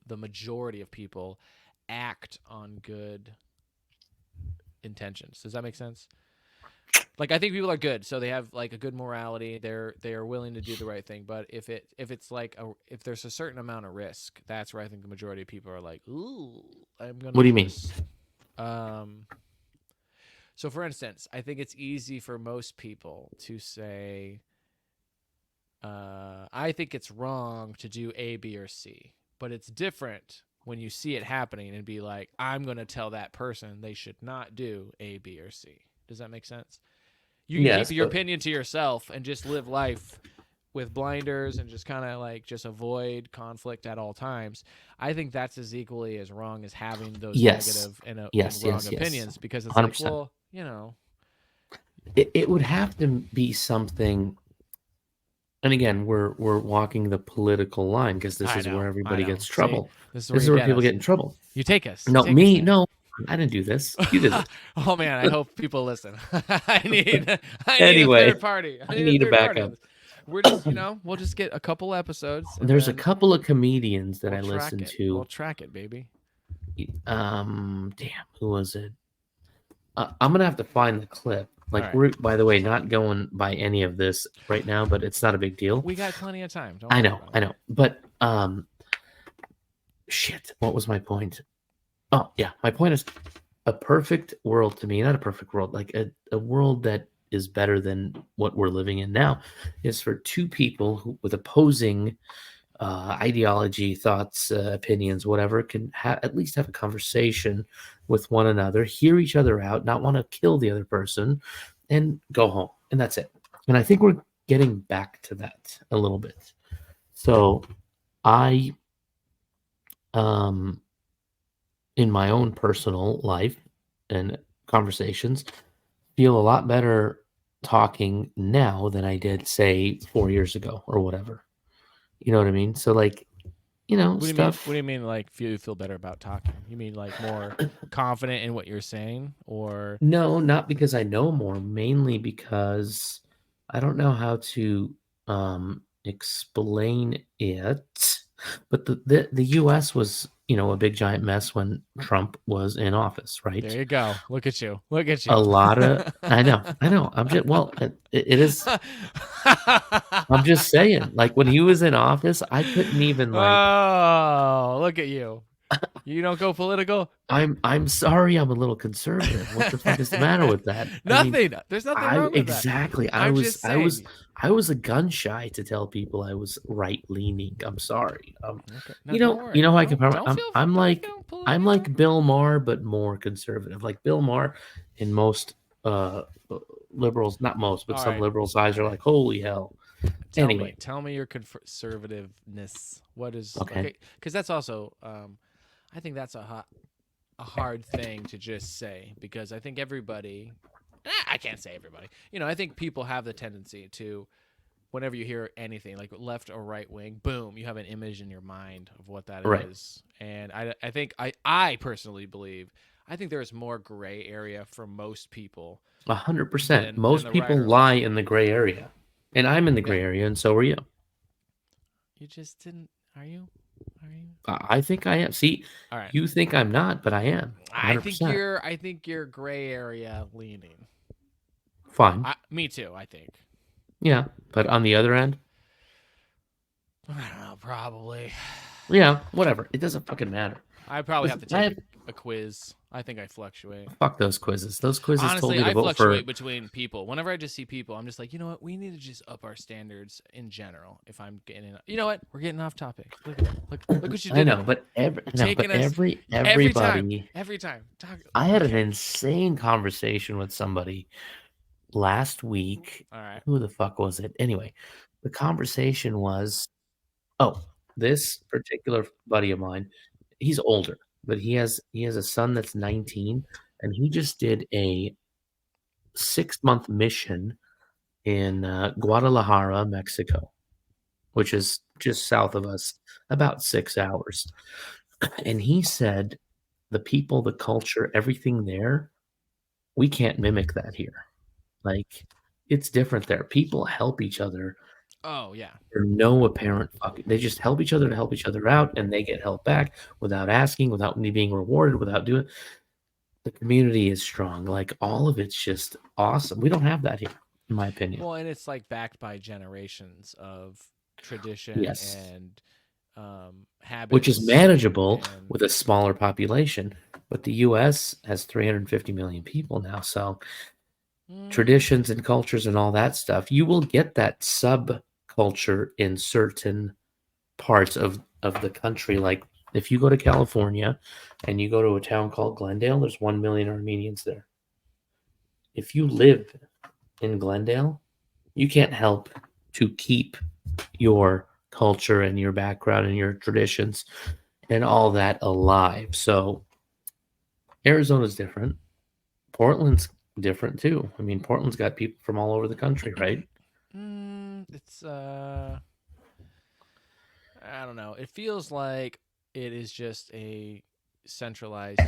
[SPEAKER 2] the majority of people act on good intentions. Does that make sense? Like, I think people are good, so they have like a good morality. They are willing to do the right thing. But if it's like if there's a certain amount of risk, that's where I think the majority of people are like, "Ooh, I'm gonna."
[SPEAKER 1] What do you mean?
[SPEAKER 2] So for instance, I think it's easy for most people to say, I think it's wrong to do A, B, or C. But it's different when you see it happening and be like, I'm going to tell that person they should not do A, B, or C. Does that make sense? You can keep your opinion to yourself and just live life with blinders and just kind of like just avoid conflict at all times. I think that's as equally as wrong as having those negative and wrong opinions, because it's
[SPEAKER 1] 100%.
[SPEAKER 2] like, well,
[SPEAKER 1] it would have to be something. And again, we're walking the political line because this is where everybody gets trouble.
[SPEAKER 2] See,
[SPEAKER 1] this is where people get in trouble.
[SPEAKER 2] You take us.
[SPEAKER 1] No, me, no. I didn't do this. You did it.
[SPEAKER 2] Oh man, I hope people listen. I need a third party.
[SPEAKER 1] I need a backup.
[SPEAKER 2] We're just, we'll just get a couple episodes.
[SPEAKER 1] There's a couple of comedians that I listen to.
[SPEAKER 2] We'll track it, baby.
[SPEAKER 1] Damn, who was it? I'm gonna have to find the clip. Like,
[SPEAKER 2] right.
[SPEAKER 1] We're, by the way, not going by any of this right now, but it's not a big deal.
[SPEAKER 2] We got plenty of time.
[SPEAKER 1] I know. But shit. What was my point? Oh yeah, my point is a perfect world to me. Not a perfect world, like a world that is better than what we're living in now is for two people with opposing ideology, thoughts, opinions, whatever, can at least have a conversation with one another, hear each other out, not want to kill the other person, and go home. And that's it. And I think we're getting back to that a little bit. So I, in my own personal life and conversations, feel a lot better talking now than I did, say, 4 years ago or whatever. You know what I mean? So, like,
[SPEAKER 2] What do you mean?
[SPEAKER 1] stuff.
[SPEAKER 2] What do you mean? Like, you feel better about talking? You mean like more confident in what you're saying, or
[SPEAKER 1] No, not because I know more, mainly because I don't know how to explain it. But the US was, a big giant mess when Trump was in office, right?
[SPEAKER 2] there you go. Look at you. Look at you.
[SPEAKER 1] A lot of I know. I'm just it is I'm just saying, like when he was in office, I couldn't even
[SPEAKER 2] Oh, look at you. You don't go political?
[SPEAKER 1] I'm sorry, I'm a little conservative. What the fuck is the matter with that? I mean,
[SPEAKER 2] Nothing. There's nothing wrong with
[SPEAKER 1] exactly.
[SPEAKER 2] that. I'm just saying.
[SPEAKER 1] I was a gun shy to tell people I was right leaning. I'm sorry.
[SPEAKER 2] Okay. No, don't worry.
[SPEAKER 1] How I
[SPEAKER 2] Don't-
[SPEAKER 1] compare.
[SPEAKER 2] don't feel-
[SPEAKER 1] I'm
[SPEAKER 2] don't
[SPEAKER 1] like
[SPEAKER 2] feel political.
[SPEAKER 1] I'm like Bill Maher, but more conservative. Like Bill Maher, in most liberals, not most, but
[SPEAKER 2] All
[SPEAKER 1] some
[SPEAKER 2] right.
[SPEAKER 1] liberals' eyes are like, holy hell. Anyway.
[SPEAKER 2] Tell me your conservativeness. What is
[SPEAKER 1] Okay.
[SPEAKER 2] Because that's also, I think that's a hard thing to just say, because I think everybody, I can't say everybody. I think people have the tendency to, whenever you hear anything like left or right wing, boom, you have an image in your mind of what that
[SPEAKER 1] Right.
[SPEAKER 2] is. And I think I personally believe, I think there is more gray area for most people.
[SPEAKER 1] 100%.
[SPEAKER 2] Than
[SPEAKER 1] Most
[SPEAKER 2] the
[SPEAKER 1] people
[SPEAKER 2] right or
[SPEAKER 1] lie
[SPEAKER 2] left.
[SPEAKER 1] in the gray area, and I'm in the gray area, and so are you.
[SPEAKER 2] You just didn't. Are you?
[SPEAKER 1] I think I am. See,
[SPEAKER 2] All right.
[SPEAKER 1] you think I'm not, but I am. 100%.
[SPEAKER 2] I think you're gray area leaning.
[SPEAKER 1] Fine.
[SPEAKER 2] Me too. I think.
[SPEAKER 1] Yeah, but on the other end,
[SPEAKER 2] I don't know. Probably.
[SPEAKER 1] yeah, whatever. It doesn't fucking matter.
[SPEAKER 2] I probably have to
[SPEAKER 1] Listen,
[SPEAKER 2] take a quiz. I think I fluctuate.
[SPEAKER 1] Fuck those quizzes. Those quizzes told
[SPEAKER 2] Honestly,
[SPEAKER 1] me to
[SPEAKER 2] I
[SPEAKER 1] vote
[SPEAKER 2] fluctuate
[SPEAKER 1] for.
[SPEAKER 2] between people. Whenever I just see people, I'm just like, you know what? We need to just up our standards in general. If I'm getting, you know what? We're getting off topic. Look what you did.
[SPEAKER 1] I know, but everybody.
[SPEAKER 2] Every time.
[SPEAKER 1] I had an insane conversation with somebody last week.
[SPEAKER 2] All right.
[SPEAKER 1] Who the fuck was it? Anyway, the conversation was, this particular buddy of mine, he's older, but he has a son that's 19, and he just did a 6-month mission in Guadalajara, Mexico, which is just south of us, about 6 hours. And he said the people, the culture, everything there, we can't mimic that here. Like, it's different there. People help each other.
[SPEAKER 2] Oh yeah.
[SPEAKER 1] There's no apparent fucking. They just help each other to help each other out, and they get help back without asking, without me being rewarded, without doing. The community is strong. Like, all of it's just awesome. We don't have that here, in my opinion.
[SPEAKER 2] Well, and it's like backed by generations of tradition
[SPEAKER 1] Yes.
[SPEAKER 2] and habits,
[SPEAKER 1] Which is manageable
[SPEAKER 2] and-
[SPEAKER 1] with a smaller population. But the U.S. has 350 million people now, so traditions and cultures and all that stuff, you will get that subculture in certain parts of the country. Like, if you go to California and you go to a town called Glendale, there's 1 million Armenians there. If you live in Glendale, you can't help to keep your culture and your background and your traditions and all that alive. So Arizona's different. Portland's different too. I mean, Portland's got people from all over the country, right?
[SPEAKER 2] It's I don't know. It feels like it is just a centralized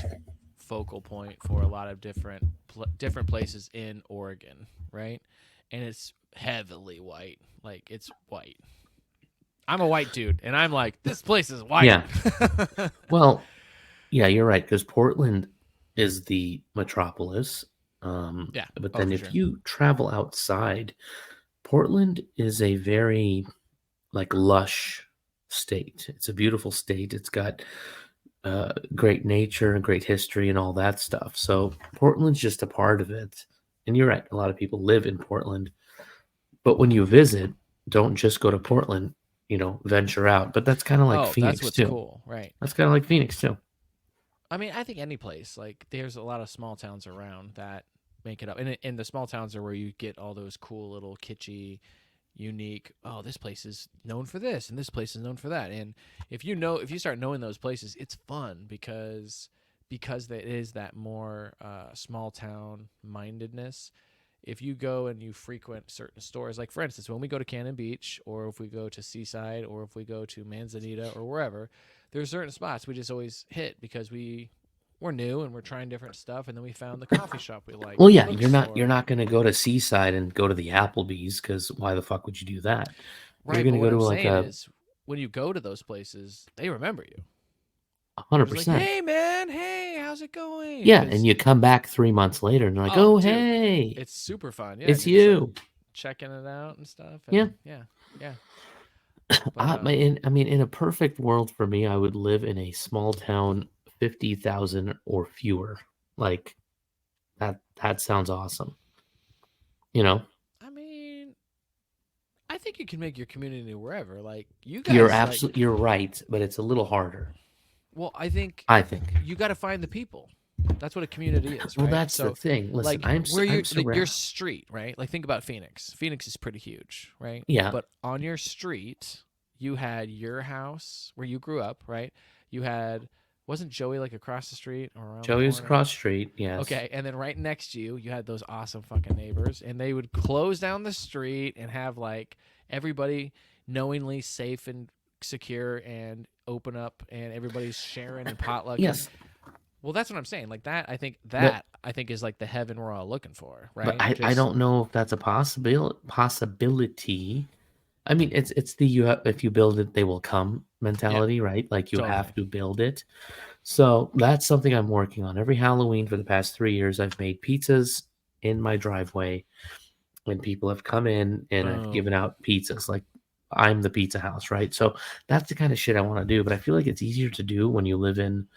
[SPEAKER 2] focal point for a lot of different places in Oregon, right? And it's heavily white. Like, it's white. I'm a white dude, and I'm like, this place is white.
[SPEAKER 1] Yeah. Well, yeah, you're right, because Portland is the metropolis.
[SPEAKER 2] Yeah.
[SPEAKER 1] But then if
[SPEAKER 2] sure.
[SPEAKER 1] you travel outside, Portland is a very lush state. It's a beautiful state. It's got great nature and great history and all that stuff. So Portland's just a part of it. and you're right, a lot of people live in Portland, but when you visit, don't just go to Portland, venture out. But that's kind of like
[SPEAKER 2] Oh, that's
[SPEAKER 1] Phoenix
[SPEAKER 2] what's
[SPEAKER 1] too.
[SPEAKER 2] cool, right?
[SPEAKER 1] That's kind of like Phoenix too.
[SPEAKER 2] I mean, I think any place, like there's a lot of small towns around that make it up, and the small towns are where you get all those cool little kitschy, unique. Oh, this place is known for this, and this place is known for that. And if you start knowing those places, it's fun because there is that more small town mindedness. If you go and you frequent certain stores, like for instance, when we go to Cannon Beach, or if we go to Seaside, or if we go to Manzanita, or wherever, there's certain spots we just always hit because we're new and we're trying different stuff, and then we found the coffee shop we like.
[SPEAKER 1] Well,
[SPEAKER 2] the
[SPEAKER 1] yeah, you're
[SPEAKER 2] bookstore.
[SPEAKER 1] not going to go to Seaside and go to the Applebee's because why the fuck would you do that? You're
[SPEAKER 2] Right,
[SPEAKER 1] going
[SPEAKER 2] but
[SPEAKER 1] to
[SPEAKER 2] what
[SPEAKER 1] go
[SPEAKER 2] I'm
[SPEAKER 1] to like
[SPEAKER 2] saying
[SPEAKER 1] a
[SPEAKER 2] is, when you go to those places, they remember you.
[SPEAKER 1] hundred
[SPEAKER 2] It's like,
[SPEAKER 1] percent.
[SPEAKER 2] hey man, hey, how's it going?
[SPEAKER 1] Yeah, and
[SPEAKER 2] Because
[SPEAKER 1] you come back 3 months later and they're like,
[SPEAKER 2] oh,
[SPEAKER 1] oh
[SPEAKER 2] dude,
[SPEAKER 1] hey,
[SPEAKER 2] it's super fun. Yeah, and
[SPEAKER 1] it's
[SPEAKER 2] you're just like
[SPEAKER 1] you.
[SPEAKER 2] checking it out and stuff.
[SPEAKER 1] Yeah.
[SPEAKER 2] And yeah. But
[SPEAKER 1] I mean, in a perfect world for me, I would live in a small town, 50,000 or fewer. Like that sounds awesome.
[SPEAKER 2] I mean, I think you can make your community wherever. Like you
[SPEAKER 1] You're
[SPEAKER 2] guys, like,
[SPEAKER 1] absolutely you're right, but it's a little harder.
[SPEAKER 2] well, I think
[SPEAKER 1] I think.
[SPEAKER 2] you got to find the people. That's what a community is, right?
[SPEAKER 1] Well, that's the
[SPEAKER 2] So,
[SPEAKER 1] thing. Listen,
[SPEAKER 2] like,
[SPEAKER 1] I'm
[SPEAKER 2] where you
[SPEAKER 1] I'm
[SPEAKER 2] like, your
[SPEAKER 1] surrounded.
[SPEAKER 2] street, right? Like, think about Phoenix. Phoenix is pretty huge, right?
[SPEAKER 1] Yeah,
[SPEAKER 2] But on your street, you had your house where you grew up, right? You had wasn't Joey like across the street or around the
[SPEAKER 1] Joey was
[SPEAKER 2] corner?
[SPEAKER 1] across the street. Yes.
[SPEAKER 2] Okay, and then right next to you, you had those awesome fucking neighbors, and they would close down the street and have like everybody knowingly safe and secure and open up, and everybody's sharing and potlucking.
[SPEAKER 1] Yes.
[SPEAKER 2] Well, that's what I'm saying. Like that,
[SPEAKER 1] But
[SPEAKER 2] I think is like the heaven we're all looking for,
[SPEAKER 1] but
[SPEAKER 2] right?
[SPEAKER 1] I
[SPEAKER 2] Just
[SPEAKER 1] don't know if that's a possibility. I mean, it's the if you build it, they will come
[SPEAKER 2] yeah,
[SPEAKER 1] mentality, right? Like you
[SPEAKER 2] totally.
[SPEAKER 1] have to build it. So that's something I'm working on. Every Halloween for the past 3 years, I've made pizzas in my driveway, and people have come in and I've
[SPEAKER 2] Boom.
[SPEAKER 1] given out pizzas. Like I'm the pizza house, right? So that's the kind of shit I want to do. But I feel like it's easier to do when you live in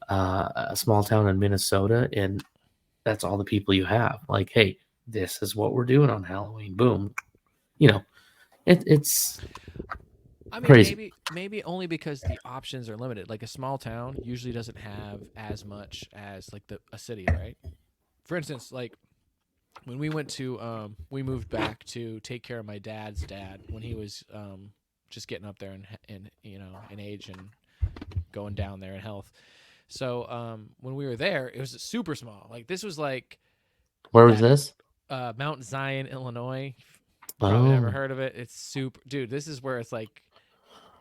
[SPEAKER 1] a small town in Minnesota, and that's all the people you have. Like, hey, this is what we're doing on Halloween. Boom. You know, it's
[SPEAKER 2] I mean,
[SPEAKER 1] crazy.
[SPEAKER 2] maybe only because the options are limited. Like a small town usually doesn't have as much as like a city, right? For instance, like when we moved back to take care of my dad's dad when he was just getting up there in in age and going down there in health. So when we were there, it was super small. Like this was like
[SPEAKER 1] Where was
[SPEAKER 2] that
[SPEAKER 1] this?
[SPEAKER 2] Mount Zion, Illinois. Probably never
[SPEAKER 1] Oh,
[SPEAKER 2] heard of it. It's super, dude. This is where it's like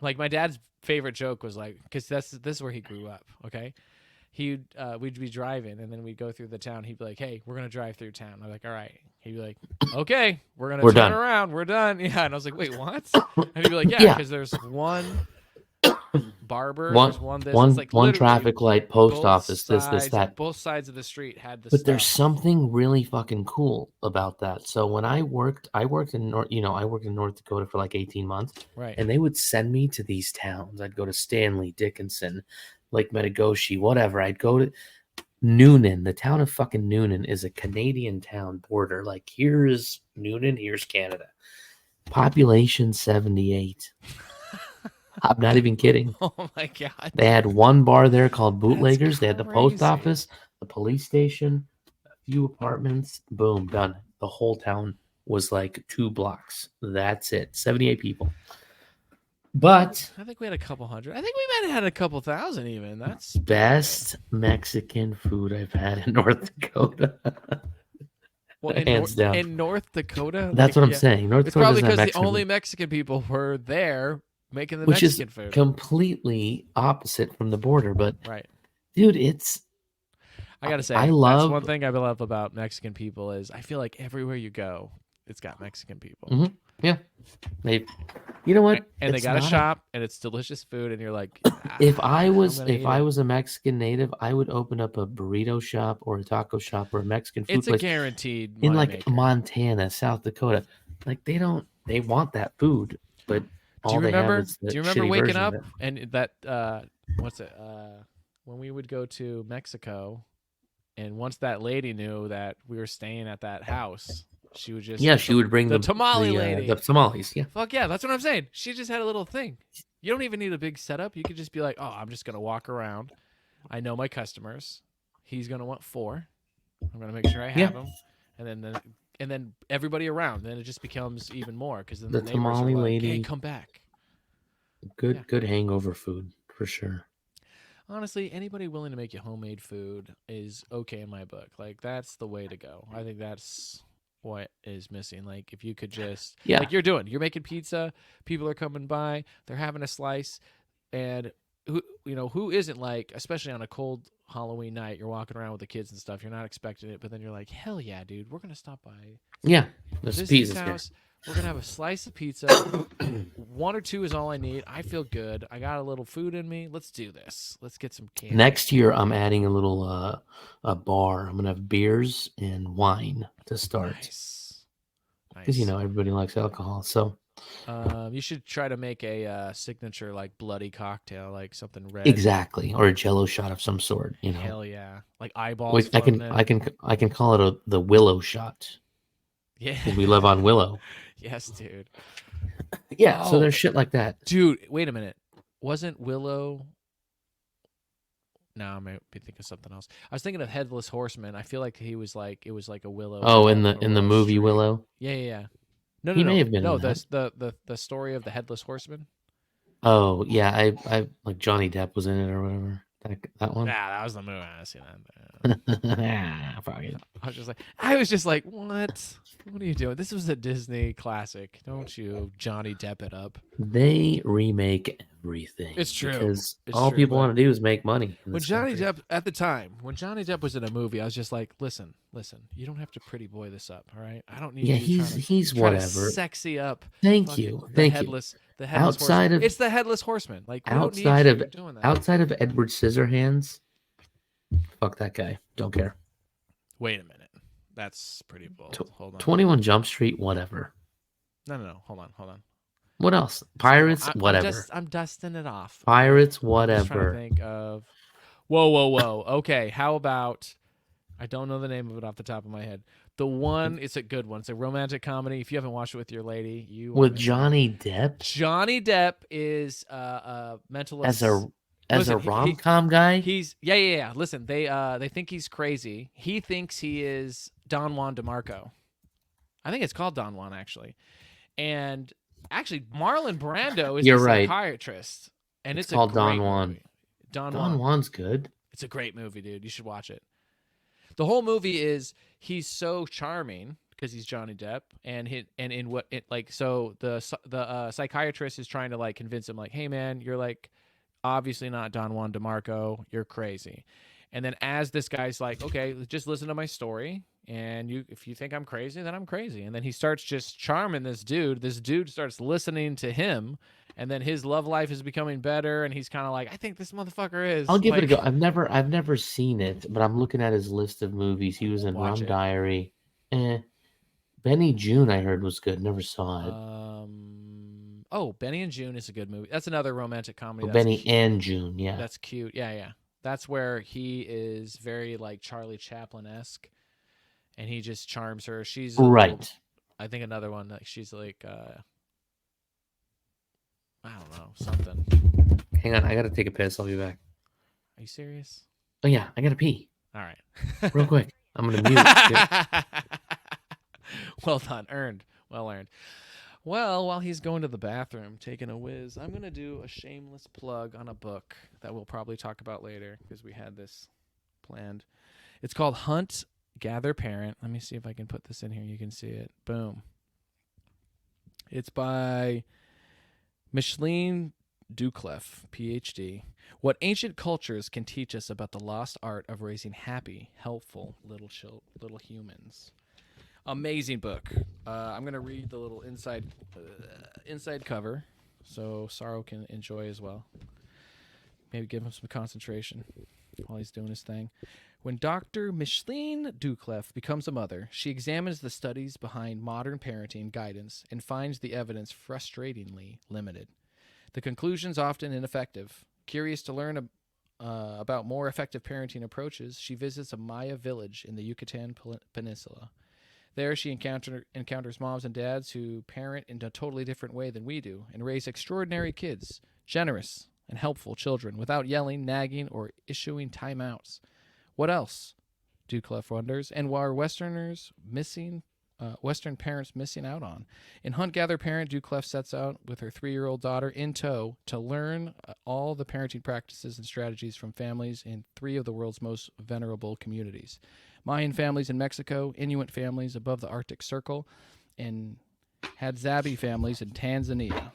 [SPEAKER 2] my dad's favorite joke was like, because this is where he grew up. Okay, we'd be driving and then we'd go through the town. He'd be like, "Hey, we're gonna drive through town." I'm like, "All right." He'd be like, "Okay, we're gonna
[SPEAKER 1] we're
[SPEAKER 2] turn
[SPEAKER 1] done.
[SPEAKER 2] around. We're done." Yeah, and I was like, "Wait, what?" And he'd be like, "Yeah,
[SPEAKER 1] Yeah,
[SPEAKER 2] because there's one barber,
[SPEAKER 1] one
[SPEAKER 2] there's one this. It's
[SPEAKER 1] one
[SPEAKER 2] like
[SPEAKER 1] one
[SPEAKER 2] literally
[SPEAKER 1] traffic light, post office, this that.
[SPEAKER 2] both sides of the street had the
[SPEAKER 1] But there's
[SPEAKER 2] stuff."
[SPEAKER 1] something really fucking cool about that. So when I worked in I worked in North Dakota for like 18 months,
[SPEAKER 2] Right.
[SPEAKER 1] and they would send me to these towns. I'd go to Stanley, Dickinson, Lake Metagoshi, whatever. I'd go to Noonan. The town of fucking Noonan is a Canadian town border. Like here's Noonan, here's Canada. Population 78. I'm not even kidding.
[SPEAKER 2] Oh my god,
[SPEAKER 1] They had one bar there called
[SPEAKER 2] that's
[SPEAKER 1] Bootleggers. They had the post
[SPEAKER 2] crazy.
[SPEAKER 1] office, the police station, a few apartments. Boom, done. The whole town was like 2 blocks. That's it. 78 people. But
[SPEAKER 2] I think we had a couple hundred. I think we might have had a couple thousand even. That's pretty good.
[SPEAKER 1] best Mexican food I've had in North Dakota.
[SPEAKER 2] Well,
[SPEAKER 1] Hands down.
[SPEAKER 2] in North Dakota,
[SPEAKER 1] That's
[SPEAKER 2] like
[SPEAKER 1] what I'm
[SPEAKER 2] yeah,
[SPEAKER 1] saying. North
[SPEAKER 2] it's
[SPEAKER 1] Dakota
[SPEAKER 2] probably
[SPEAKER 1] doesn't have
[SPEAKER 2] because the
[SPEAKER 1] Mexican
[SPEAKER 2] only
[SPEAKER 1] food,
[SPEAKER 2] Mexican people were there making the
[SPEAKER 1] which is
[SPEAKER 2] Mexican food.
[SPEAKER 1] completely opposite from the border. But
[SPEAKER 2] Right.
[SPEAKER 1] dude, it's
[SPEAKER 2] I gotta
[SPEAKER 1] I
[SPEAKER 2] say that's one
[SPEAKER 1] love.
[SPEAKER 2] thing I love about Mexican people is I feel like everywhere you go, it's got Mexican people.
[SPEAKER 1] Mhm. Yeah, they. You know what?
[SPEAKER 2] And they
[SPEAKER 1] It's
[SPEAKER 2] got a
[SPEAKER 1] not
[SPEAKER 2] shop, and it's delicious food, and you're like,
[SPEAKER 1] If I
[SPEAKER 2] I'm
[SPEAKER 1] was
[SPEAKER 2] gonna
[SPEAKER 1] if
[SPEAKER 2] eat
[SPEAKER 1] I
[SPEAKER 2] it.
[SPEAKER 1] was a Mexican native, I would open up a burrito shop or a taco shop or a Mexican food
[SPEAKER 2] It's a
[SPEAKER 1] place
[SPEAKER 2] guaranteed
[SPEAKER 1] in like
[SPEAKER 2] moneymaker.
[SPEAKER 1] Montana, South Dakota. Like they want that food, but
[SPEAKER 2] Do
[SPEAKER 1] all
[SPEAKER 2] you
[SPEAKER 1] they have
[SPEAKER 2] remember?
[SPEAKER 1] is the
[SPEAKER 2] Do you remember
[SPEAKER 1] shitty
[SPEAKER 2] waking
[SPEAKER 1] version of
[SPEAKER 2] up
[SPEAKER 1] it.
[SPEAKER 2] and that what's it? When we would go to Mexico, And once that lady knew that we were staying at that house, she would just
[SPEAKER 1] Yeah, she would bring
[SPEAKER 2] the tamale lady.
[SPEAKER 1] the tamales. Yeah.
[SPEAKER 2] Fuck yeah, that's what I'm saying. She just had a little thing. You don't even need a big setup. You could just be like, oh, I'm just gonna walk around. I know my customers. He's gonna want 4. I'm gonna make sure I have them, and then everybody around. Then it just becomes even more because then
[SPEAKER 1] The
[SPEAKER 2] the neighbors are
[SPEAKER 1] tamale
[SPEAKER 2] like,
[SPEAKER 1] lady.
[SPEAKER 2] hey, come back.
[SPEAKER 1] Good hangover food for sure.
[SPEAKER 2] Honestly, anybody willing to make you homemade food is okay in my book. Like, that's the way to go. I think that's what is missing. Like, if you could just, like you're making pizza, people are coming by, they're having a slice, and who isn't, like, especially on a cold Halloween night, you're walking around with the kids and stuff, you're not expecting it, but then you're like, hell yeah, dude, we're going to stop by
[SPEAKER 1] Yeah, this
[SPEAKER 2] Disney's
[SPEAKER 1] pizza's
[SPEAKER 2] house.
[SPEAKER 1] here.
[SPEAKER 2] We're going to have a slice of pizza. 1 or 2 is all I need. I feel good. I got a little food in me. Let's do this. Let's get some candy.
[SPEAKER 1] Next year, I'm adding a little a bar. I'm gonna have beers and wine to start.
[SPEAKER 2] Nice.
[SPEAKER 1] Because everybody likes alcohol. So
[SPEAKER 2] you should try to make a signature like bloody cocktail, like something red.
[SPEAKER 1] exactly, or a Jello shot of some sort.
[SPEAKER 2] Hell yeah, like eyeballs.
[SPEAKER 1] I can call it the Willow shot.
[SPEAKER 2] Yeah,
[SPEAKER 1] we live on Willow.
[SPEAKER 2] Yes, dude.
[SPEAKER 1] Yeah, so there's shit like that.
[SPEAKER 2] Dude, wait a minute. Wasn't Willow? No, I might be thinking of something else. I was thinking of Headless Horseman. I feel like it was like a Willow.
[SPEAKER 1] Oh, in the movie
[SPEAKER 2] Street.
[SPEAKER 1] Willow.
[SPEAKER 2] Yeah. No,
[SPEAKER 1] he may have been.
[SPEAKER 2] No,
[SPEAKER 1] in that.
[SPEAKER 2] the story of the Headless Horseman.
[SPEAKER 1] Oh yeah, I like Johnny Depp was in it or whatever. That one.
[SPEAKER 2] Nah, that was the movie. I seen that. I was just like, what? What are you doing? This was a Disney classic. Don't you Johnny Depp it up?
[SPEAKER 1] They remake everything.
[SPEAKER 2] It's true.
[SPEAKER 1] Because all people want to do is make money.
[SPEAKER 2] When Johnny Depp, at the time, when Johnny Depp was in a movie, I was just like, listen, you don't have to pretty boy this up, all right? I don't need you
[SPEAKER 1] he's whatever.
[SPEAKER 2] Sexy up.
[SPEAKER 1] Thank you. The headless outside
[SPEAKER 2] horseman. It's the Headless Horseman. Like,
[SPEAKER 1] outside of Edward Scissorhands, fuck that guy. Don't care.
[SPEAKER 2] Wait a minute. That's pretty bold. Hold on.
[SPEAKER 1] 21 Jump Street, whatever.
[SPEAKER 2] No. Hold on.
[SPEAKER 1] What else? Pirates, whatever.
[SPEAKER 2] I'm dusting it off.
[SPEAKER 1] Pirates, whatever.
[SPEAKER 2] I'm trying to think of. Whoa. Okay, how about? I don't know the name of it off the top of my head. The one, it's a good one. It's a romantic comedy. If you haven't watched it with your lady,
[SPEAKER 1] with Johnny Depp.
[SPEAKER 2] Johnny Depp is a mentalist.
[SPEAKER 1] As a rom-com guy?
[SPEAKER 2] He's yeah. Listen, they think he's crazy. He thinks he is Don Juan DeMarco. I think it's called Don Juan, actually. And actually, Marlon Brando is a psychiatrist. And it's called Don Juan. Movie.
[SPEAKER 1] Don Juan's good.
[SPEAKER 2] It's a great movie, dude. You should watch it. The whole movie is he's so charming because he's Johnny Depp, so the psychiatrist is trying to like convince him, like, hey man, you're like obviously not Don Juan DeMarco, you're crazy. And then as this guy's like, okay, just listen to my story, and if you think I'm crazy, then I'm crazy. And then he starts just charming this dude starts listening to him, and then his love life is becoming better, and he's kind of like, I think this motherfucker is.
[SPEAKER 1] I'll give it a go. I've never seen it, but I'm looking at his list of movies. He was in Rum Diary. Benny June I heard was good. Never saw it.
[SPEAKER 2] Benny and June is a good movie. That's another romantic comedy.
[SPEAKER 1] Benny and June, yeah.
[SPEAKER 2] That's cute. Yeah. That's where he is very like Charlie Chaplin-esque, and he just charms her. She's right. I think another one that she's like, I don't know, something.
[SPEAKER 1] Hang on, I gotta take a piss. I'll be back.
[SPEAKER 2] Are you serious?
[SPEAKER 1] Oh yeah, I gotta pee.
[SPEAKER 2] All right.
[SPEAKER 1] Real quick. I'm gonna mute it.
[SPEAKER 2] Well done. Well earned. Well, while he's going to the bathroom, taking a whiz, I'm going to do a shameless plug on a book that we'll probably talk about later because we had this planned. It's called Hunt, Gather, Parent. Let me see if I can put this in here. You can see it. Boom. It's by Michaeleen Doucleff, PhD. What ancient cultures can teach us about the lost art of raising happy, helpful little humans. Amazing book. I'm going to read the little inside cover so Sorrow can enjoy as well. Maybe give him some concentration while he's doing his thing. When Dr. Michaeleen Doucleff becomes a mother, she examines the studies behind modern parenting guidance and finds the evidence frustratingly limited. The conclusions often ineffective. Curious to learn about more effective parenting approaches, she visits a Maya village in the Yucatan Peninsula. There, she encounters moms and dads who parent in a totally different way than we do and raise extraordinary kids, generous and helpful children without yelling, nagging, or issuing timeouts. What else? Doucleff wonders, and what are Western parents missing out on? In Hunt Gather Parent, Doucleff sets out with her 3-year-old daughter in tow to learn all the parenting practices and strategies from families in 3 of the world's most venerable communities: Mayan families in Mexico, Inuit families above the Arctic Circle, and Hadzabe families in Tanzania.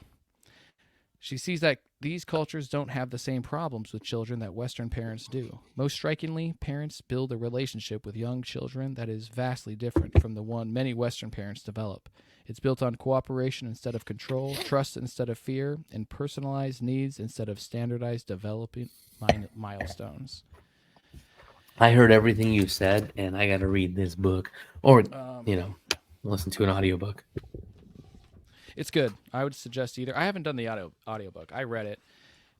[SPEAKER 2] She sees that these cultures don't have the same problems with children that Western parents do. Most strikingly, parents build a relationship with young children that is vastly different from the one many Western parents develop. It's built on cooperation instead of control, trust instead of fear, and personalized needs instead of standardized developing milestones.
[SPEAKER 1] I heard everything you said, and I got to read this book, or listen to an audiobook.
[SPEAKER 2] It's good. I would suggest either. I haven't done the audiobook. I read it.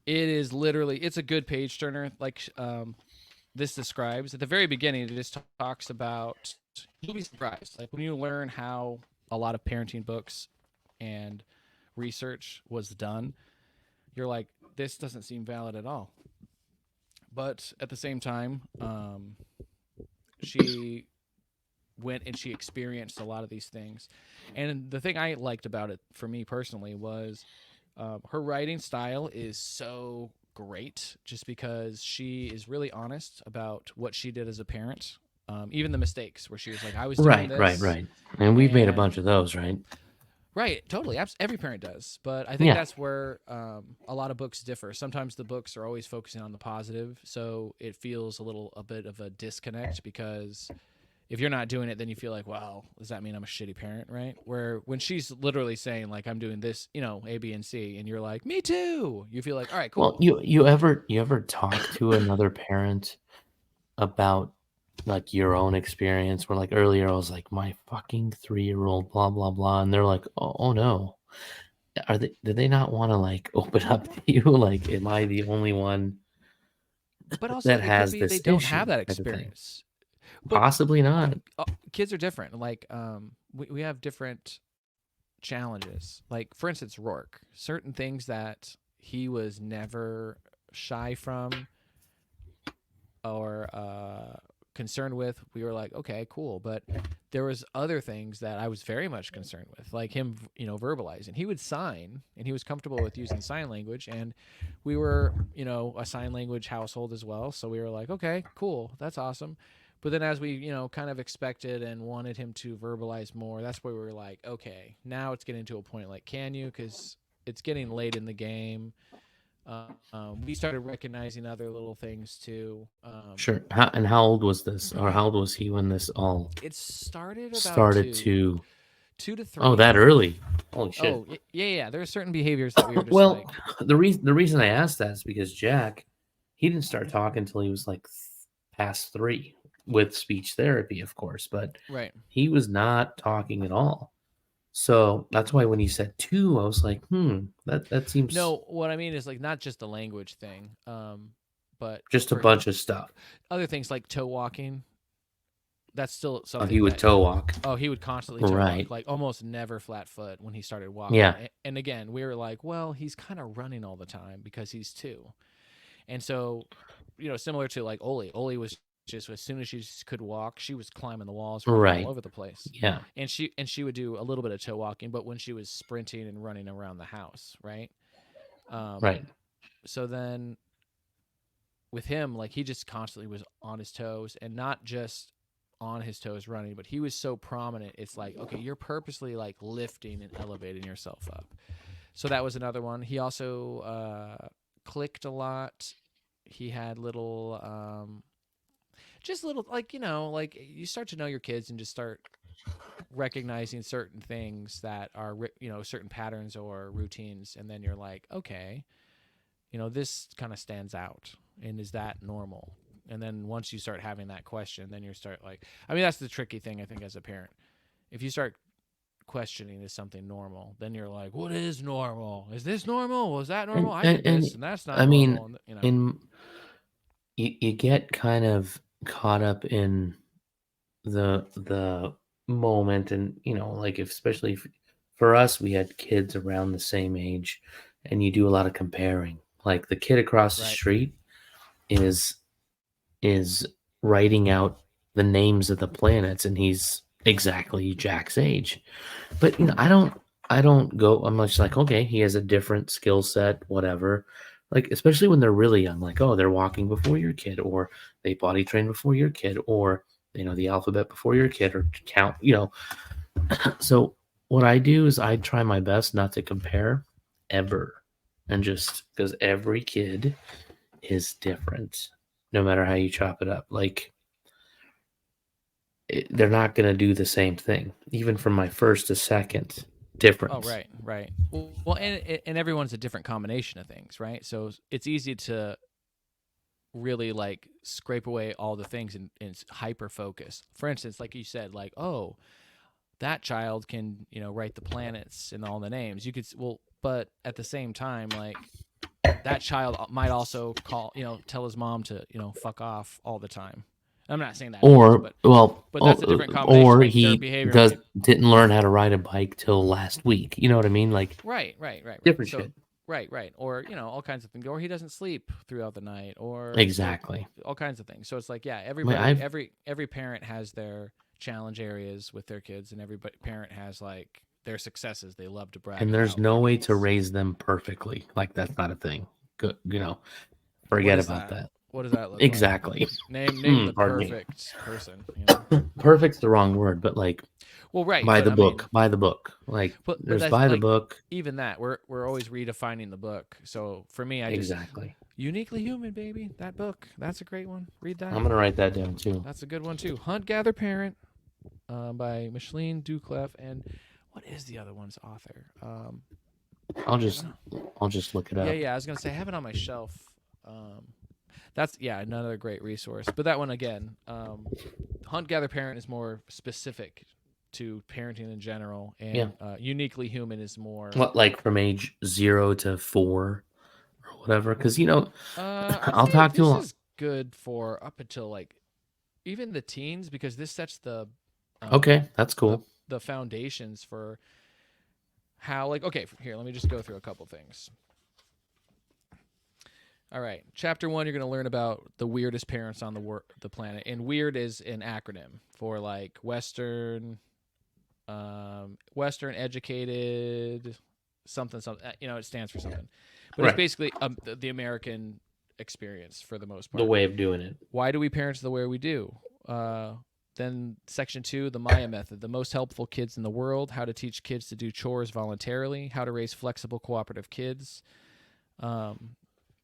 [SPEAKER 2] It is literally, it's a good page turner. Like this describes at the very beginning, it just talks about, you'll be surprised. Like when you learn how a lot of parenting books and research was done, you're like, this doesn't seem valid at all. But at the same time, she went and she experienced a lot of these things. And the thing I liked about it for me personally was her writing style is so great just because she is really honest about what she did as a parent. Even the mistakes where she was like, I was doing this.
[SPEAKER 1] Right. And we've made a bunch of those, right?
[SPEAKER 2] Right, totally. Every parent does. But I think that's where a lot of books differ. Sometimes the books are always focusing on the positive, so it feels a bit of a disconnect because if you're not doing it, then you feel like, well, does that mean I'm a shitty parent, right? Where when she's literally saying, like, I'm doing this, A, B, and C, and you're like, me too. You feel like, all right, cool.
[SPEAKER 1] Well, you ever talk to another parent about like your own experience? Where like earlier I was like, my fucking 3-year-old, blah blah blah, and they're like, oh no, do they not want to like open up to you? Like, am I the only one?
[SPEAKER 2] But also,
[SPEAKER 1] that
[SPEAKER 2] it
[SPEAKER 1] has
[SPEAKER 2] could be
[SPEAKER 1] this
[SPEAKER 2] they don't
[SPEAKER 1] issue
[SPEAKER 2] have that
[SPEAKER 1] type of thing?
[SPEAKER 2] experience. But
[SPEAKER 1] Possibly not.
[SPEAKER 2] kids are different. Like, we have different challenges. Like, for instance, Rourke. Certain things that he was never shy from or concerned with, we were like, okay, cool. But there was other things that I was very much concerned with, like him, verbalizing. He would sign, and he was comfortable with using sign language, and we were, a sign language household as well. So we were like, okay, cool, that's awesome. But then as we, kind of expected and wanted him to verbalize more, that's where we were like, okay, now it's getting to a point like, can you? Because it's getting late in the game. We started recognizing other little things too.
[SPEAKER 1] Sure. How old was this, or how old was he when this all
[SPEAKER 2] It started about
[SPEAKER 1] started
[SPEAKER 2] two to 3.
[SPEAKER 1] Oh, that early? Holy shit!
[SPEAKER 2] Oh, yeah. There are certain behaviors that we were just
[SPEAKER 1] Well,
[SPEAKER 2] like,
[SPEAKER 1] the reason I asked that is because Jack, he didn't start talking until he was like past 3, with speech therapy, of course, but
[SPEAKER 2] right.
[SPEAKER 1] he was not talking at all. So that's why when you said 2, I was like, that seems
[SPEAKER 2] No, what I mean is like not just the language thing, but
[SPEAKER 1] just a bunch of stuff.
[SPEAKER 2] other things like toe walking. That's still
[SPEAKER 1] Oh,
[SPEAKER 2] something
[SPEAKER 1] he would toe walk.
[SPEAKER 2] Oh, he would constantly toe
[SPEAKER 1] Right.
[SPEAKER 2] walk, like almost never flat foot when he started walking.
[SPEAKER 1] Yeah.
[SPEAKER 2] And again, we were like, well, he's kind of running all the time because he's 2. And so, similar to like Oli. Oli was just, as soon as she could walk, she was climbing the walls,
[SPEAKER 1] Right.
[SPEAKER 2] all over the place.
[SPEAKER 1] Yeah.
[SPEAKER 2] And she would do a little bit of toe walking, but when she was sprinting and running around the house, right?
[SPEAKER 1] Right.
[SPEAKER 2] So then with him, like he just constantly was on his toes, and not just on his toes running, but he was so prominent. It's like, okay, you're purposely like lifting and elevating yourself up. So that was another one. He also clicked a lot. He had little, just little, like, like you start to know your kids and just start recognizing certain things that are, certain patterns or routines. And then you're like, okay, this kind of stands out. And is that normal? And then once you start having that question, then you start like, that's the tricky thing, I think, as a parent. If you start questioning, is something normal, then you're like, what is normal? Is this normal? Was that normal? I did this, and that's not normal.
[SPEAKER 1] you get kind of caught up in the moment, and like, especially for us, we had kids around the same age, and you do a lot of comparing. Like the kid across the
[SPEAKER 2] Right.
[SPEAKER 1] street is is writing out the names of the planets, and he's exactly Jack's age. But I don't go. I'm just like, okay, he has a different skill set, whatever. Like, especially when they're really young, like, oh, they're walking before your kid, or they potty train before your kid, or they know the alphabet before your kid, or count. So what I do is I try my best not to compare ever, and just because every kid is different, no matter how you chop it up. Like, they're not going to do the same thing, even from my first to second.
[SPEAKER 2] Oh,
[SPEAKER 1] Difference.
[SPEAKER 2] right. Well, and everyone's a different combination of things, right? So it's easy to really like scrape away all the things and hyper focus. For instance, like you said, like, oh, that child can, write the planets and all the names. You could, well, but at the same time, like that child might also tell his mom to, fuck off all the time. I'm not saying that is,
[SPEAKER 1] Or well,
[SPEAKER 2] but that's a different combination.
[SPEAKER 1] or
[SPEAKER 2] Like their
[SPEAKER 1] he
[SPEAKER 2] behavior
[SPEAKER 1] does
[SPEAKER 2] might.
[SPEAKER 1] didn't learn how to ride a bike till last week. You know what I mean? Like,
[SPEAKER 2] Right.
[SPEAKER 1] different
[SPEAKER 2] So,
[SPEAKER 1] shit.
[SPEAKER 2] right. Or, all kinds of things. Or he doesn't sleep throughout the night, or
[SPEAKER 1] Exactly.
[SPEAKER 2] all kinds of things. So it's like, yeah,
[SPEAKER 1] I mean, I've
[SPEAKER 2] every parent has their challenge areas with their kids, and every parent has like their successes they love to brag
[SPEAKER 1] and
[SPEAKER 2] about.
[SPEAKER 1] there's no
[SPEAKER 2] their
[SPEAKER 1] way
[SPEAKER 2] kids.
[SPEAKER 1] to raise them perfectly. Like, that's not a thing. Good,
[SPEAKER 2] What
[SPEAKER 1] forget
[SPEAKER 2] is
[SPEAKER 1] about
[SPEAKER 2] that?
[SPEAKER 1] that.
[SPEAKER 2] What does that look
[SPEAKER 1] Exactly.
[SPEAKER 2] like? Name the
[SPEAKER 1] Pardon me.
[SPEAKER 2] perfect person.
[SPEAKER 1] Perfect's the wrong word, but like,
[SPEAKER 2] Well, right,
[SPEAKER 1] by
[SPEAKER 2] but
[SPEAKER 1] the
[SPEAKER 2] I mean,
[SPEAKER 1] book. By the book. Like,
[SPEAKER 2] but
[SPEAKER 1] there's
[SPEAKER 2] that's
[SPEAKER 1] by the
[SPEAKER 2] like
[SPEAKER 1] book.
[SPEAKER 2] even that we're always redefining the book. So for me, I just
[SPEAKER 1] Exactly.
[SPEAKER 2] uniquely human, baby. That book, that's a great one. Read that.
[SPEAKER 1] I'm gonna write that down too.
[SPEAKER 2] That's a good one too. Hunt, Gather, Parent, by Michaeleen Doucleff, and what is the other one's author?
[SPEAKER 1] I'll just look it up.
[SPEAKER 2] Yeah. I was gonna say I have it on my shelf. That's another great resource. But that one again, Hunt, Gather, Parent is more specific to parenting in general, and Uniquely Human is more.
[SPEAKER 1] What, like from age 0 to 4 or whatever? Because
[SPEAKER 2] I
[SPEAKER 1] I'll
[SPEAKER 2] feel like
[SPEAKER 1] talk to
[SPEAKER 2] this
[SPEAKER 1] him.
[SPEAKER 2] is good for up until like even the teens, because this sets the
[SPEAKER 1] Okay, that's cool.
[SPEAKER 2] the foundations for how, like, okay, here, let me just go through a couple things. All right, chapter 1, you're going to learn about the weirdest parents on the planet, and weird is an acronym for like Western educated something. It stands for something, but
[SPEAKER 1] Right.
[SPEAKER 2] it's basically the American experience for the most part.
[SPEAKER 1] The way of doing it.
[SPEAKER 2] Why do we parent the way we do? Then section 2, the Maya method, the most helpful kids in the world, how to teach kids to do chores voluntarily, how to raise flexible, cooperative kids.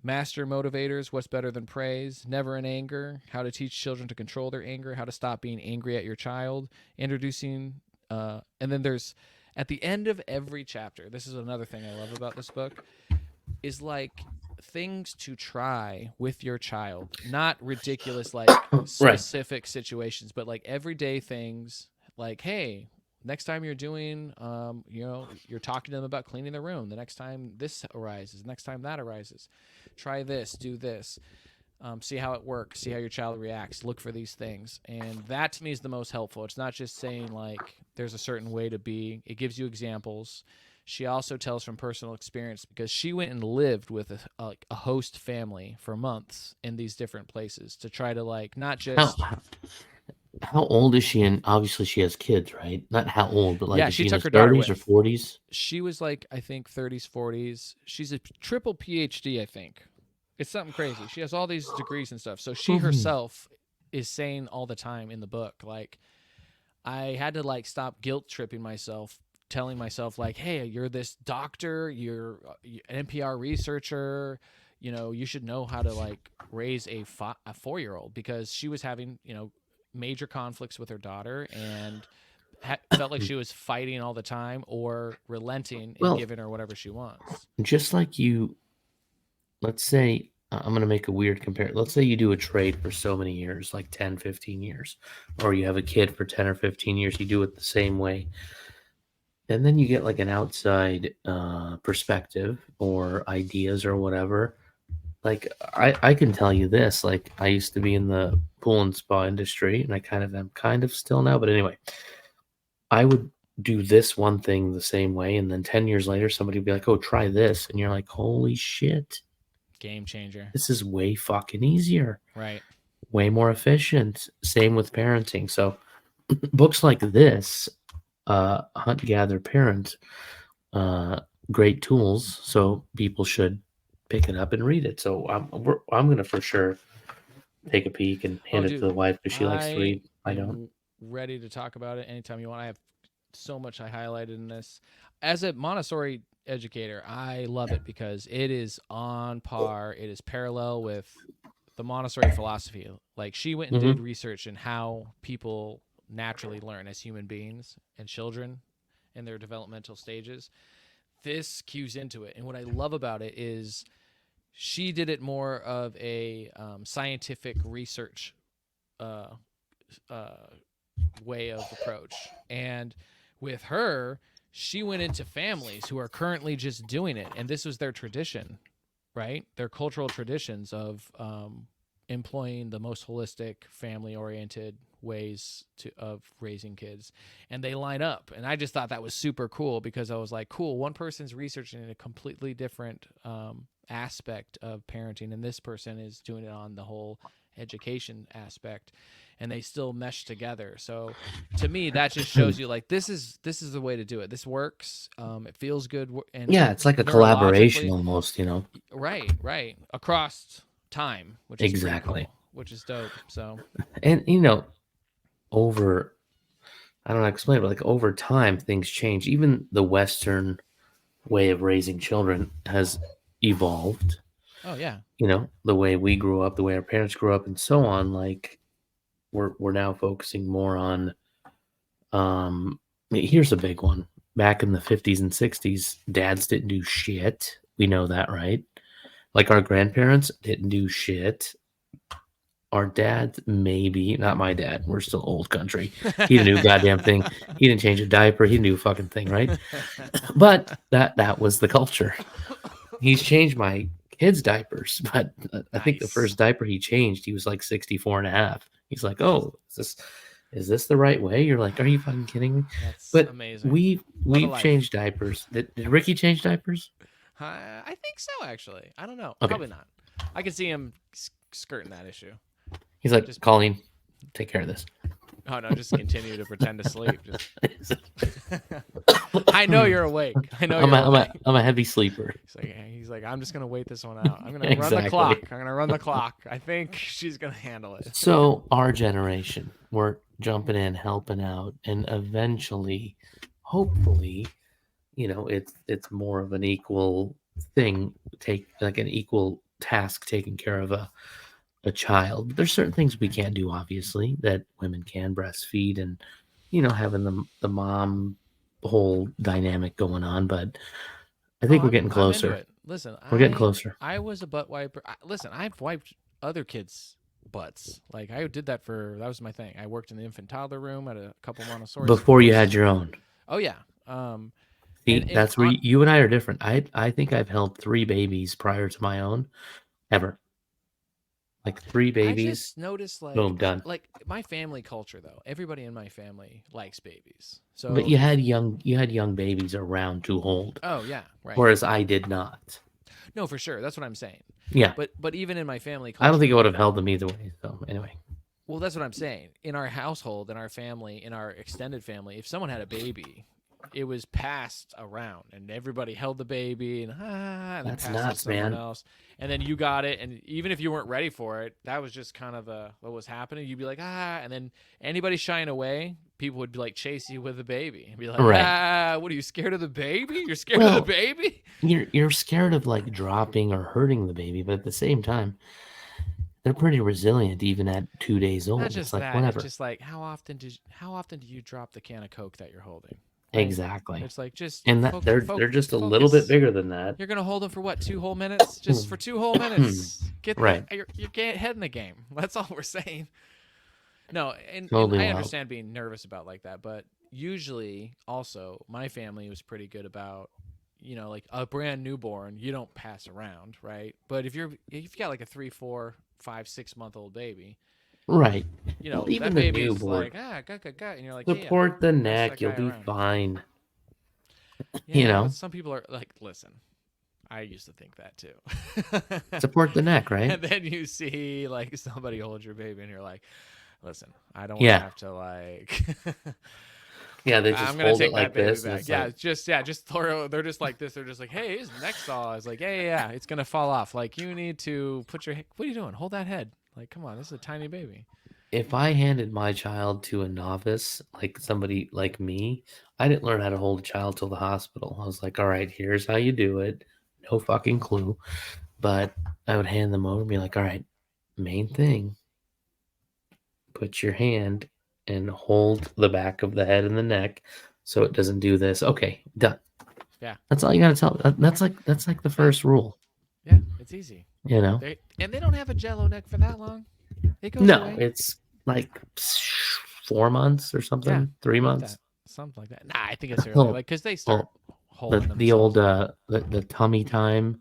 [SPEAKER 2] Master motivators, what's better than praise, never in anger, how to teach children to control their anger, how to stop being angry at your child, introducing, and then there's, at the end of every chapter, this is another thing I love about this book, is like things to try with your child. Not ridiculous, like specific situations, but like everyday things, like, hey, next time you're doing, you're talking to them about cleaning the room. The next time this arises, next time that arises, try this, do this. See how it works, see how your child reacts, look for these things. And that to me is the most helpful. It's not just saying like there's a certain way to be. It gives you examples. She also tells from personal experience, because she went and lived with a host family for months in these different places to try to like not just.
[SPEAKER 1] How old is she? And obviously she has kids, right? Not how old, but like, is
[SPEAKER 2] she
[SPEAKER 1] she in
[SPEAKER 2] took
[SPEAKER 1] her
[SPEAKER 2] her daughter
[SPEAKER 1] 30s or
[SPEAKER 2] with.
[SPEAKER 1] 40s?
[SPEAKER 2] She was like, I think 30s, 40s. She's a triple PhD, I think. It's something crazy. She has all these degrees and stuff. So she herself is saying all the time in the book, like, I had to like stop guilt tripping myself, telling myself like, hey, you're this doctor, you're an NPR researcher, you should know how to like raise a 4-year-old, because she was having, major conflicts with her daughter and felt like she was fighting all the time or relenting and giving her whatever she wants.
[SPEAKER 1] Just like you, let's say, I'm going to make a weird comparison. Let's say you do a trade for so many years, like 10, 15 years, or you have a kid for 10 or 15 years, you do it the same way. And then you get like an outside perspective or ideas or whatever. like I can tell you this, like I used to be in the pool and spa industry, and I kind of still now, but anyway, I would do this one thing the same way, and then 10 years later, somebody would be like, "Oh, try this," and you're like, "Holy shit,
[SPEAKER 2] Game changer.
[SPEAKER 1] this is way fucking easier,
[SPEAKER 2] Right.
[SPEAKER 1] way more efficient." Same with parenting. So books like this, Hunt, Gather, Parent, uh, great tools. So people should pick it up and read it. So I'm gonna for sure take a peek and
[SPEAKER 2] Oh,
[SPEAKER 1] hand it to
[SPEAKER 2] dude,
[SPEAKER 1] the wife because she likes to
[SPEAKER 2] I
[SPEAKER 1] read. I don't.
[SPEAKER 2] am ready to talk about it anytime you want. I have so much I highlighted in this. As a Montessori educator, I love it because it is on par. It is parallel with the Montessori philosophy. Like she went and did
[SPEAKER 1] Hmm.
[SPEAKER 2] research in how people naturally learn as human beings and children in their developmental stages. This cues into it. And what I love about it is she did it more of a scientific research uh, uh, way of approach. And with her, she went into families who are currently just doing it. And this was their tradition, right? Their cultural traditions of employing the most holistic, family oriented ways of raising kids, and they line up. And I just thought that was super cool because I was like, cool, one person's researching in a completely different aspect of parenting, and this person is doing it on the whole education aspect, and they still mesh together. So to me, that just shows you like this is the way to do it. This works. It feels good, and
[SPEAKER 1] Yeah, it's like a collaboration
[SPEAKER 2] neurologically,
[SPEAKER 1] almost, you know.
[SPEAKER 2] right, across time, which is pretty
[SPEAKER 1] Exactly.
[SPEAKER 2] cool, which is dope. So
[SPEAKER 1] And over I don't know how to explain it, but like over time things change. Even the Western way of raising children has evolved.
[SPEAKER 2] oh yeah,
[SPEAKER 1] The way we grew up, the way our parents grew up, and so on. Like we're now focusing more on. Here's a big one. Back in the 50s and 60s, dads didn't do shit. We know that, right? Like our grandparents didn't do shit. Our dad, maybe not my dad. We're still old country. He didn't do a goddamn thing. He didn't change a diaper. He didn't do a fucking thing, right? But that was the culture. He's changed my kids' diapers, but I think the
[SPEAKER 2] nice.
[SPEAKER 1] first diaper he changed, he was like 64 and a half. He's like, "Oh, is this the right way?" You're like, "Are you fucking kidding me?"
[SPEAKER 2] That's
[SPEAKER 1] But
[SPEAKER 2] amazing. What a
[SPEAKER 1] we've
[SPEAKER 2] life.
[SPEAKER 1] changed diapers. Did Ricky change diapers?
[SPEAKER 2] I think so, actually. I don't know.
[SPEAKER 1] Okay.
[SPEAKER 2] Probably not. I can see him skirting that issue.
[SPEAKER 1] He's like,
[SPEAKER 2] Just
[SPEAKER 1] "Colleen, take care of this."
[SPEAKER 2] oh no, just continue to pretend to sleep. Just I know you're awake. I know you're awake.
[SPEAKER 1] I'm a heavy sleeper.
[SPEAKER 2] He's like, I'm just gonna wait this one out. I'm gonna run the
[SPEAKER 1] Exactly.
[SPEAKER 2] clock. I'm gonna run the clock. I think she's gonna handle it.
[SPEAKER 1] So our generation, we're jumping in, helping out, and eventually, hopefully, it's more of an equal thing, take like an equal task taking care of a child. But there's certain things we can't do, obviously, that women can breastfeed and having the mom whole dynamic going on. But I think we're getting
[SPEAKER 2] I'm into
[SPEAKER 1] closer.
[SPEAKER 2] it. Listen,
[SPEAKER 1] We're getting closer.
[SPEAKER 2] I was a butt wiper. Listen, I've wiped other kids' butts. Like that was my thing. I worked in the infant toddler room at a couple Montessori
[SPEAKER 1] Before you
[SPEAKER 2] schools.
[SPEAKER 1] had your own.
[SPEAKER 2] Oh yeah.
[SPEAKER 1] See,
[SPEAKER 2] And
[SPEAKER 1] that's where you and I are different. I think I've held 3 babies prior to my own, ever. Like 3
[SPEAKER 2] I
[SPEAKER 1] babies,
[SPEAKER 2] just noticed
[SPEAKER 1] boom, done.
[SPEAKER 2] like my family culture though. Everybody in my family likes babies. So
[SPEAKER 1] But you had young babies around to hold,
[SPEAKER 2] oh yeah, right.
[SPEAKER 1] whereas I did not.
[SPEAKER 2] No, for sure. That's what I'm saying.
[SPEAKER 1] Yeah,
[SPEAKER 2] But even in my family culture,
[SPEAKER 1] I don't think I would have held them either way. So anyway,
[SPEAKER 2] well, that's what I'm saying. In our household, in our family, in our extended family, if someone had a baby, it was passed around, and everybody held the baby, and and
[SPEAKER 1] that's
[SPEAKER 2] then passed it to
[SPEAKER 1] nuts,
[SPEAKER 2] someone
[SPEAKER 1] man.
[SPEAKER 2] else, and then you got it, and even if you weren't ready for it, that was just kind of what was happening. You'd be like and then anybody shying away, people would be like chase you with the baby, and be like
[SPEAKER 1] Right.
[SPEAKER 2] what are you scared of the baby? You're scared
[SPEAKER 1] Well,
[SPEAKER 2] of the baby?
[SPEAKER 1] you're scared of like dropping or hurting the baby, but at the same time, they're pretty resilient even at 2 days old.
[SPEAKER 2] Not
[SPEAKER 1] It's
[SPEAKER 2] just
[SPEAKER 1] like
[SPEAKER 2] that. It's
[SPEAKER 1] whatever.
[SPEAKER 2] just like how often do you drop the can of Coke that you're holding? Right?
[SPEAKER 1] Exactly.
[SPEAKER 2] It's like just
[SPEAKER 1] And that they're just a little bit bigger than that.
[SPEAKER 2] You're gonna hold them for what? 2 whole minutes? Just for 2 whole minutes. Get
[SPEAKER 1] Right.
[SPEAKER 2] you get head in the game. That's all we're saying. No, and
[SPEAKER 1] Totally
[SPEAKER 2] I
[SPEAKER 1] wild.
[SPEAKER 2] understand being nervous about like that, but usually also my family was pretty good about like a brand newborn, you don't pass around, right? But if you've got like a 3, 4, 5, 6 month old baby,
[SPEAKER 1] Right. Well,
[SPEAKER 2] that
[SPEAKER 1] even the
[SPEAKER 2] baby's
[SPEAKER 1] newborn.
[SPEAKER 2] like and you're like, hey, yeah,
[SPEAKER 1] Support the
[SPEAKER 2] pass that
[SPEAKER 1] neck. You'll
[SPEAKER 2] guy
[SPEAKER 1] be
[SPEAKER 2] around.
[SPEAKER 1] fine.
[SPEAKER 2] Yeah, but some people are like, listen, I used to think that too.
[SPEAKER 1] Support the neck, right?
[SPEAKER 2] And then you see like somebody hold your baby, and you're like, listen, I don't want to
[SPEAKER 1] Yeah.
[SPEAKER 2] have to like.
[SPEAKER 1] Yeah, they just
[SPEAKER 2] I'm gonna
[SPEAKER 1] hold it
[SPEAKER 2] take
[SPEAKER 1] like
[SPEAKER 2] that baby
[SPEAKER 1] this. And
[SPEAKER 2] back.
[SPEAKER 1] it's
[SPEAKER 2] Yeah,
[SPEAKER 1] like,
[SPEAKER 2] just throw. They're just like this. They're just like, hey, his neck's all. I was like, yeah, it's gonna fall off. Like, you need to put your. What are you doing? Hold that head. Like, come on, this is a tiny baby.
[SPEAKER 1] if I handed my child to a novice, like somebody like me, I didn't learn how to hold a child till the hospital. I was like, all right, here's how you do it. No fucking clue. But I would hand them over and be like, all right, main thing, put your hand and hold the back of the head and the neck so it doesn't do this. Okay, done.
[SPEAKER 2] Yeah,
[SPEAKER 1] That's all you gotta tell. That's like the first rule.
[SPEAKER 2] yeah, it's easy.
[SPEAKER 1] You know?
[SPEAKER 2] They don't have a Jello neck for that long. It goes
[SPEAKER 1] No,
[SPEAKER 2] away.
[SPEAKER 1] it's like 4 months or something.
[SPEAKER 2] Yeah,
[SPEAKER 1] 3
[SPEAKER 2] like
[SPEAKER 1] months.
[SPEAKER 2] that. Something like that. Nah, I think it's early.
[SPEAKER 1] Oh,
[SPEAKER 2] Like, because they start
[SPEAKER 1] the
[SPEAKER 2] holding
[SPEAKER 1] the old
[SPEAKER 2] themselves.
[SPEAKER 1] the tummy time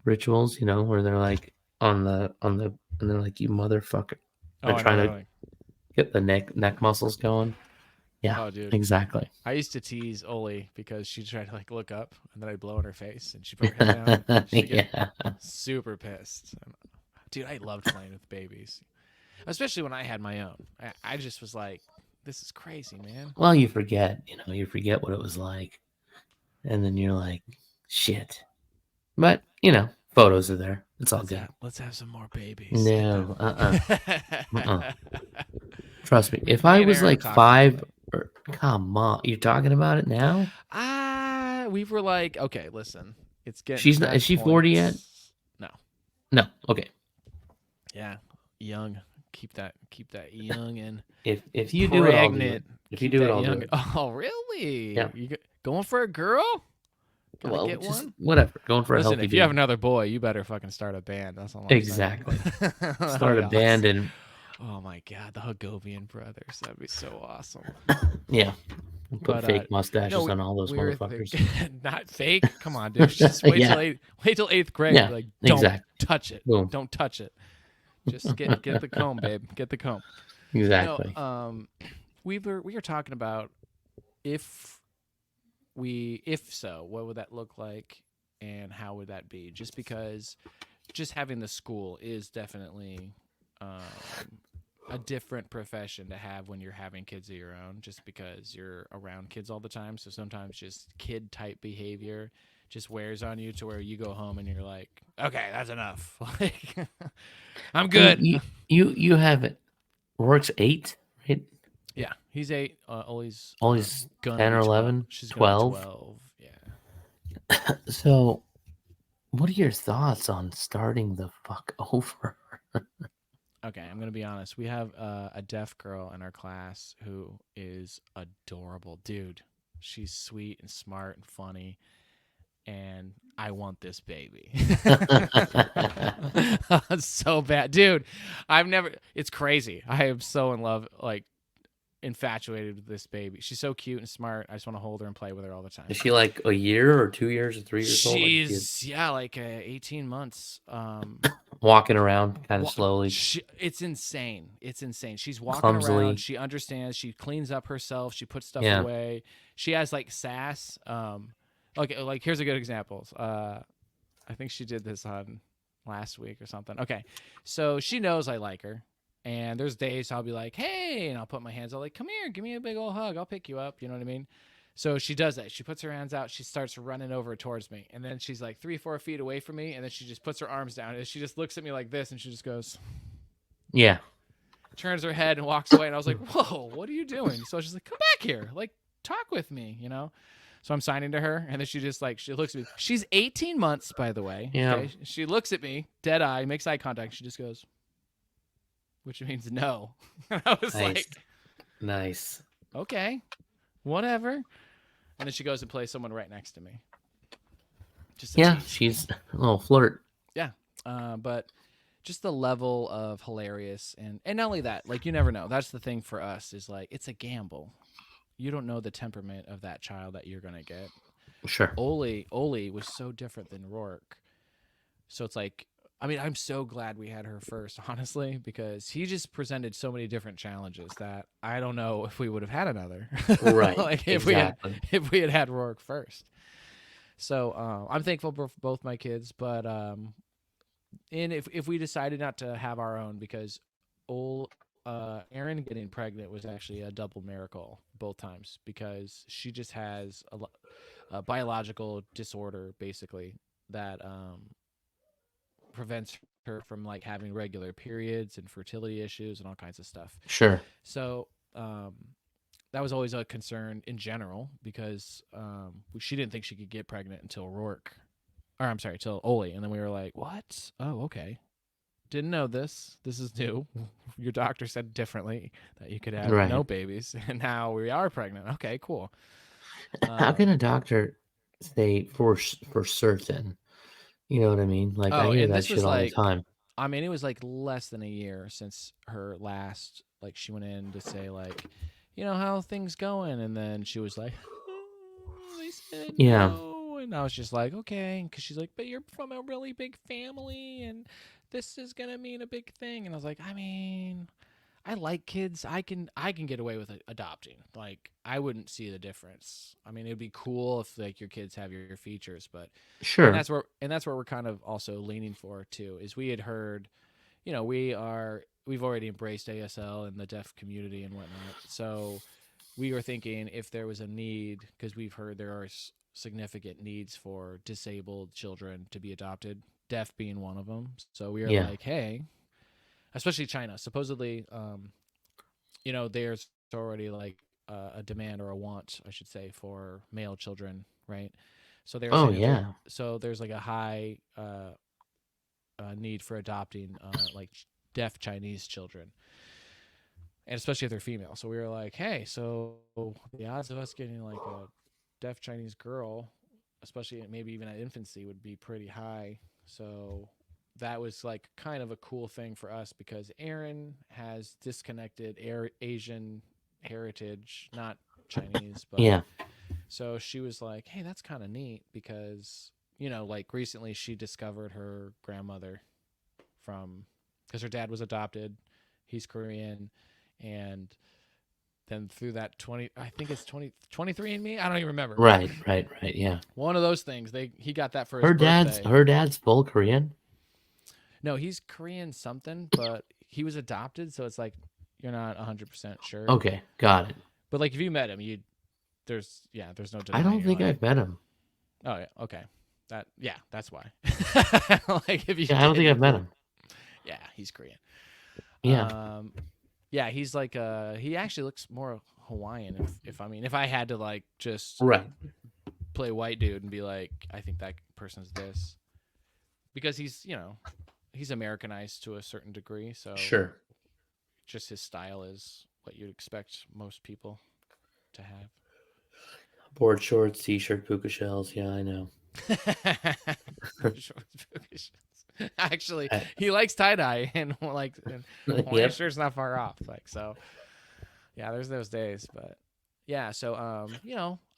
[SPEAKER 1] rituals, where they're like on the and they're like, you motherfucker.
[SPEAKER 2] Oh,
[SPEAKER 1] They're
[SPEAKER 2] I know.
[SPEAKER 1] trying
[SPEAKER 2] They're
[SPEAKER 1] to
[SPEAKER 2] like,
[SPEAKER 1] get the neck muscles going. Yeah,
[SPEAKER 2] oh, dude.
[SPEAKER 1] exactly.
[SPEAKER 2] I used to tease Oli because she'd try to like look up, and then I'd blow in her face, and she'd put her head down. She'd get
[SPEAKER 1] Yeah.
[SPEAKER 2] super pissed. Dude, I loved playing with babies, especially when I had my own. I just was like, this is crazy, man.
[SPEAKER 1] Well, you forget what it was like. And then you're like, shit. But, photos are there. It's all good.
[SPEAKER 2] Let's have some more babies.
[SPEAKER 1] No, Trust me. If
[SPEAKER 2] Me
[SPEAKER 1] I
[SPEAKER 2] and
[SPEAKER 1] was
[SPEAKER 2] Aaron
[SPEAKER 1] like
[SPEAKER 2] talked
[SPEAKER 1] 5 come on, you're talking about it now?
[SPEAKER 2] We were like, okay, listen, it's getting.
[SPEAKER 1] She's not. Is she 40 yet?
[SPEAKER 2] No.
[SPEAKER 1] No. Okay.
[SPEAKER 2] Yeah, young. Keep that young and
[SPEAKER 1] If you do it, I'll do it.
[SPEAKER 2] pregnant.
[SPEAKER 1] If you do it, I'll do
[SPEAKER 2] young.
[SPEAKER 1] it.
[SPEAKER 2] Oh, really?
[SPEAKER 1] Yeah.
[SPEAKER 2] Going for a girl? Gotta
[SPEAKER 1] Well,
[SPEAKER 2] get
[SPEAKER 1] just
[SPEAKER 2] one.
[SPEAKER 1] whatever. Going for a
[SPEAKER 2] Listen,
[SPEAKER 1] healthy
[SPEAKER 2] if you have
[SPEAKER 1] baby.
[SPEAKER 2] another boy, you better fucking start a band. That's all I'm saying.
[SPEAKER 1] Exactly.
[SPEAKER 2] That'd
[SPEAKER 1] Start
[SPEAKER 2] be
[SPEAKER 1] a band
[SPEAKER 2] awesome.
[SPEAKER 1] and
[SPEAKER 2] Oh my god, the Hagovian brothers. That'd be so awesome.
[SPEAKER 1] yeah, put
[SPEAKER 2] But,
[SPEAKER 1] fake mustaches
[SPEAKER 2] No,
[SPEAKER 1] on all those
[SPEAKER 2] we were
[SPEAKER 1] motherfuckers.
[SPEAKER 2] not fake. Come on, dude. Just wait
[SPEAKER 1] Yeah.
[SPEAKER 2] till 8th grade.
[SPEAKER 1] Yeah,
[SPEAKER 2] Like, don't
[SPEAKER 1] exactly.
[SPEAKER 2] touch it.
[SPEAKER 1] Boom.
[SPEAKER 2] Don't touch it. Just get the comb, babe. Get the comb.
[SPEAKER 1] Exactly.
[SPEAKER 2] We were talking about if so, what would that look like, and how would that be? Just because, just having the school is definitely a different profession to have when you're having kids of your own, just because you're around kids all the time. So sometimes just kid type behavior just wears on you to where you go home and you're like, okay, that's enough. Like, I'm good.
[SPEAKER 1] You have it. Works 8, right?
[SPEAKER 2] Yeah, he's 8. Ollie's
[SPEAKER 1] Ollie's
[SPEAKER 2] gonna
[SPEAKER 1] 10
[SPEAKER 2] be
[SPEAKER 1] or
[SPEAKER 2] 12.
[SPEAKER 1] 11,
[SPEAKER 2] She's
[SPEAKER 1] 12.
[SPEAKER 2] gonna be 12. Yeah.
[SPEAKER 1] So, what are your thoughts on starting the fuck over?
[SPEAKER 2] Okay, I'm gonna be honest. We have a deaf girl in our class who is adorable, dude. She's sweet and smart and funny, and I want this baby so bad, dude. It's crazy. I am so in love, like infatuated with this baby. She's so cute and smart. I just want to hold her and play with her all the time.
[SPEAKER 1] Is she like a year or 2 years or 3 years old?
[SPEAKER 2] She's like 18 months.
[SPEAKER 1] Walking around kind of slowly.
[SPEAKER 2] It's insane. It's insane. She's walking
[SPEAKER 1] Clumsily.
[SPEAKER 2] around. She understands. She cleans up herself. She puts stuff
[SPEAKER 1] Yeah.
[SPEAKER 2] away. She has like sass. Like here's a good example. I think she did this on last week or something. Okay, so she knows I like her, and there's days I'll be like, hey, and I'll put my hands out like, come here, give me a big old hug. I'll pick you up. You know what I mean? So she does that. She puts her hands out. She starts running over towards me. And then she's like 3-4 feet away from me. And then she just puts her arms down. And she just looks at me like this. And she just goes,
[SPEAKER 1] Yeah.
[SPEAKER 2] turns her head and walks away. And I was like, whoa, what are you doing? So she's like, come back here. Like, talk with me, you know? So I'm signing to her. And then she just like, she looks at me. She's 18 months, by the way.
[SPEAKER 1] Yeah.
[SPEAKER 2] Okay? She looks at me, dead eye, makes eye contact. She just goes, which means no. And I was like,
[SPEAKER 1] nice.
[SPEAKER 2] Okay, whatever. And then she goes and plays someone right next to me. Just
[SPEAKER 1] Yeah,
[SPEAKER 2] tease.
[SPEAKER 1] she's a little flirt.
[SPEAKER 2] Yeah, but just the level of hilarious and not only that, like you never know. That's the thing for us is like it's a gamble. You don't know the temperament of that child that you're gonna get.
[SPEAKER 1] Sure.
[SPEAKER 2] Oli was so different than Rourke. So it's like, I mean, I'm so glad we had her first, honestly, because he just presented so many different challenges that I don't know if we would have had another.
[SPEAKER 1] Right.
[SPEAKER 2] Like
[SPEAKER 1] Exactly.
[SPEAKER 2] if we had Rourke first. So I'm thankful for both my kids, but and if we decided not to have our own, because old Erin getting pregnant was actually a double miracle both times, because she just has a biological disorder basically that prevents her from like having regular periods and fertility issues and all kinds of stuff.
[SPEAKER 1] Sure.
[SPEAKER 2] So that was always a concern in general, because she didn't think she could get pregnant until Rourke, or I'm sorry, till Oli, and then we were like, "What? Oh, okay. Didn't know this. This is new. Your doctor said differently, that you could have no
[SPEAKER 1] Right.
[SPEAKER 2] babies, and now we are pregnant. Okay, cool."
[SPEAKER 1] How can
[SPEAKER 2] Um,
[SPEAKER 1] a doctor say for certain? You know what I mean? Like I
[SPEAKER 2] oh,
[SPEAKER 1] hear
[SPEAKER 2] and
[SPEAKER 1] that
[SPEAKER 2] this
[SPEAKER 1] shit
[SPEAKER 2] was
[SPEAKER 1] all the
[SPEAKER 2] like,
[SPEAKER 1] time.
[SPEAKER 2] I mean, it was like less than a year since her last. Like, she went in to say like, how things going, and then she was like, "Oh, they said
[SPEAKER 1] Yeah.
[SPEAKER 2] no," and I was just like, "Okay," because she's like, "But you're from a really big family, and this is gonna mean a big thing," and I was like, "I mean, I like kids. I can get away with adopting. Like, I wouldn't see the difference. I mean, it'd be cool if like your kids have your features, but
[SPEAKER 1] Sure.
[SPEAKER 2] and that's where we're kind of also leaning for too. Is we had heard, we've already embraced ASL and the deaf community and whatnot. So we were thinking if there was a need, because we've heard there are significant needs for disabled children to be adopted, deaf being one of them. So we are
[SPEAKER 1] Yeah.
[SPEAKER 2] like, hey, especially China. Supposedly, there's already like a demand or a want, I should say, for male children, right? So they were
[SPEAKER 1] Oh
[SPEAKER 2] saying if there,
[SPEAKER 1] yeah.
[SPEAKER 2] so there's like a high need for adopting like deaf Chinese children, and especially if they're female. So we were like, hey, so the odds of us getting like a deaf Chinese girl, especially maybe even at infancy, would be pretty high. So that was like kind of a cool thing for us, because Aaron has disconnected Asian heritage, not Chinese, but
[SPEAKER 1] Yeah.
[SPEAKER 2] so she was like, hey, that's kind of neat, because like recently she discovered her grandmother from, because her dad was adopted, he's Korean, and then through that 20, I think it's 23 and me, I don't even remember, but
[SPEAKER 1] Right. Right. Right. Yeah.
[SPEAKER 2] one of those things, he got that for his
[SPEAKER 1] Her dad's
[SPEAKER 2] birthday.
[SPEAKER 1] her dad's full Korean.
[SPEAKER 2] No, he's Korean something, but he was adopted, so it's like you're not 100% sure.
[SPEAKER 1] Okay. Got it.
[SPEAKER 2] But like if you met him, there's no
[SPEAKER 1] I
[SPEAKER 2] denying
[SPEAKER 1] don't
[SPEAKER 2] you're
[SPEAKER 1] think
[SPEAKER 2] like,
[SPEAKER 1] I've met him.
[SPEAKER 2] oh yeah, okay. That's why. Like if you
[SPEAKER 1] Yeah. I don't
[SPEAKER 2] did,
[SPEAKER 1] think I've
[SPEAKER 2] you'd be
[SPEAKER 1] met
[SPEAKER 2] like,
[SPEAKER 1] him.
[SPEAKER 2] yeah, he's Korean.
[SPEAKER 1] Yeah.
[SPEAKER 2] Um yeah, he's like he actually looks more Hawaiian, if I had to like just
[SPEAKER 1] Right.
[SPEAKER 2] play white dude and be like, I think that person's this. Because he's Americanized to a certain degree, so
[SPEAKER 1] Sure.
[SPEAKER 2] just his style is what you'd expect most people to
[SPEAKER 1] Board shorts, t-shirt, puka shells. Yeah, I know.
[SPEAKER 2] have. Actually, he likes tie dye, and Hawaiian
[SPEAKER 1] Yep.
[SPEAKER 2] shirt's not far off. Like, so, yeah, there's those days, but yeah. So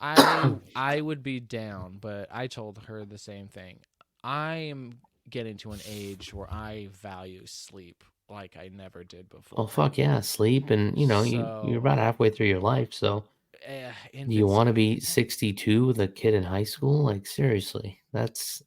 [SPEAKER 2] I would be down, but I told her the same thing. I am getting to an age where I value sleep like I never did
[SPEAKER 1] Oh
[SPEAKER 2] before.
[SPEAKER 1] fuck yeah, sleep and you're
[SPEAKER 2] So
[SPEAKER 1] about halfway through your life, so you want to
[SPEAKER 2] infancy.
[SPEAKER 1] be 62 with a kid in high school? Like seriously, that's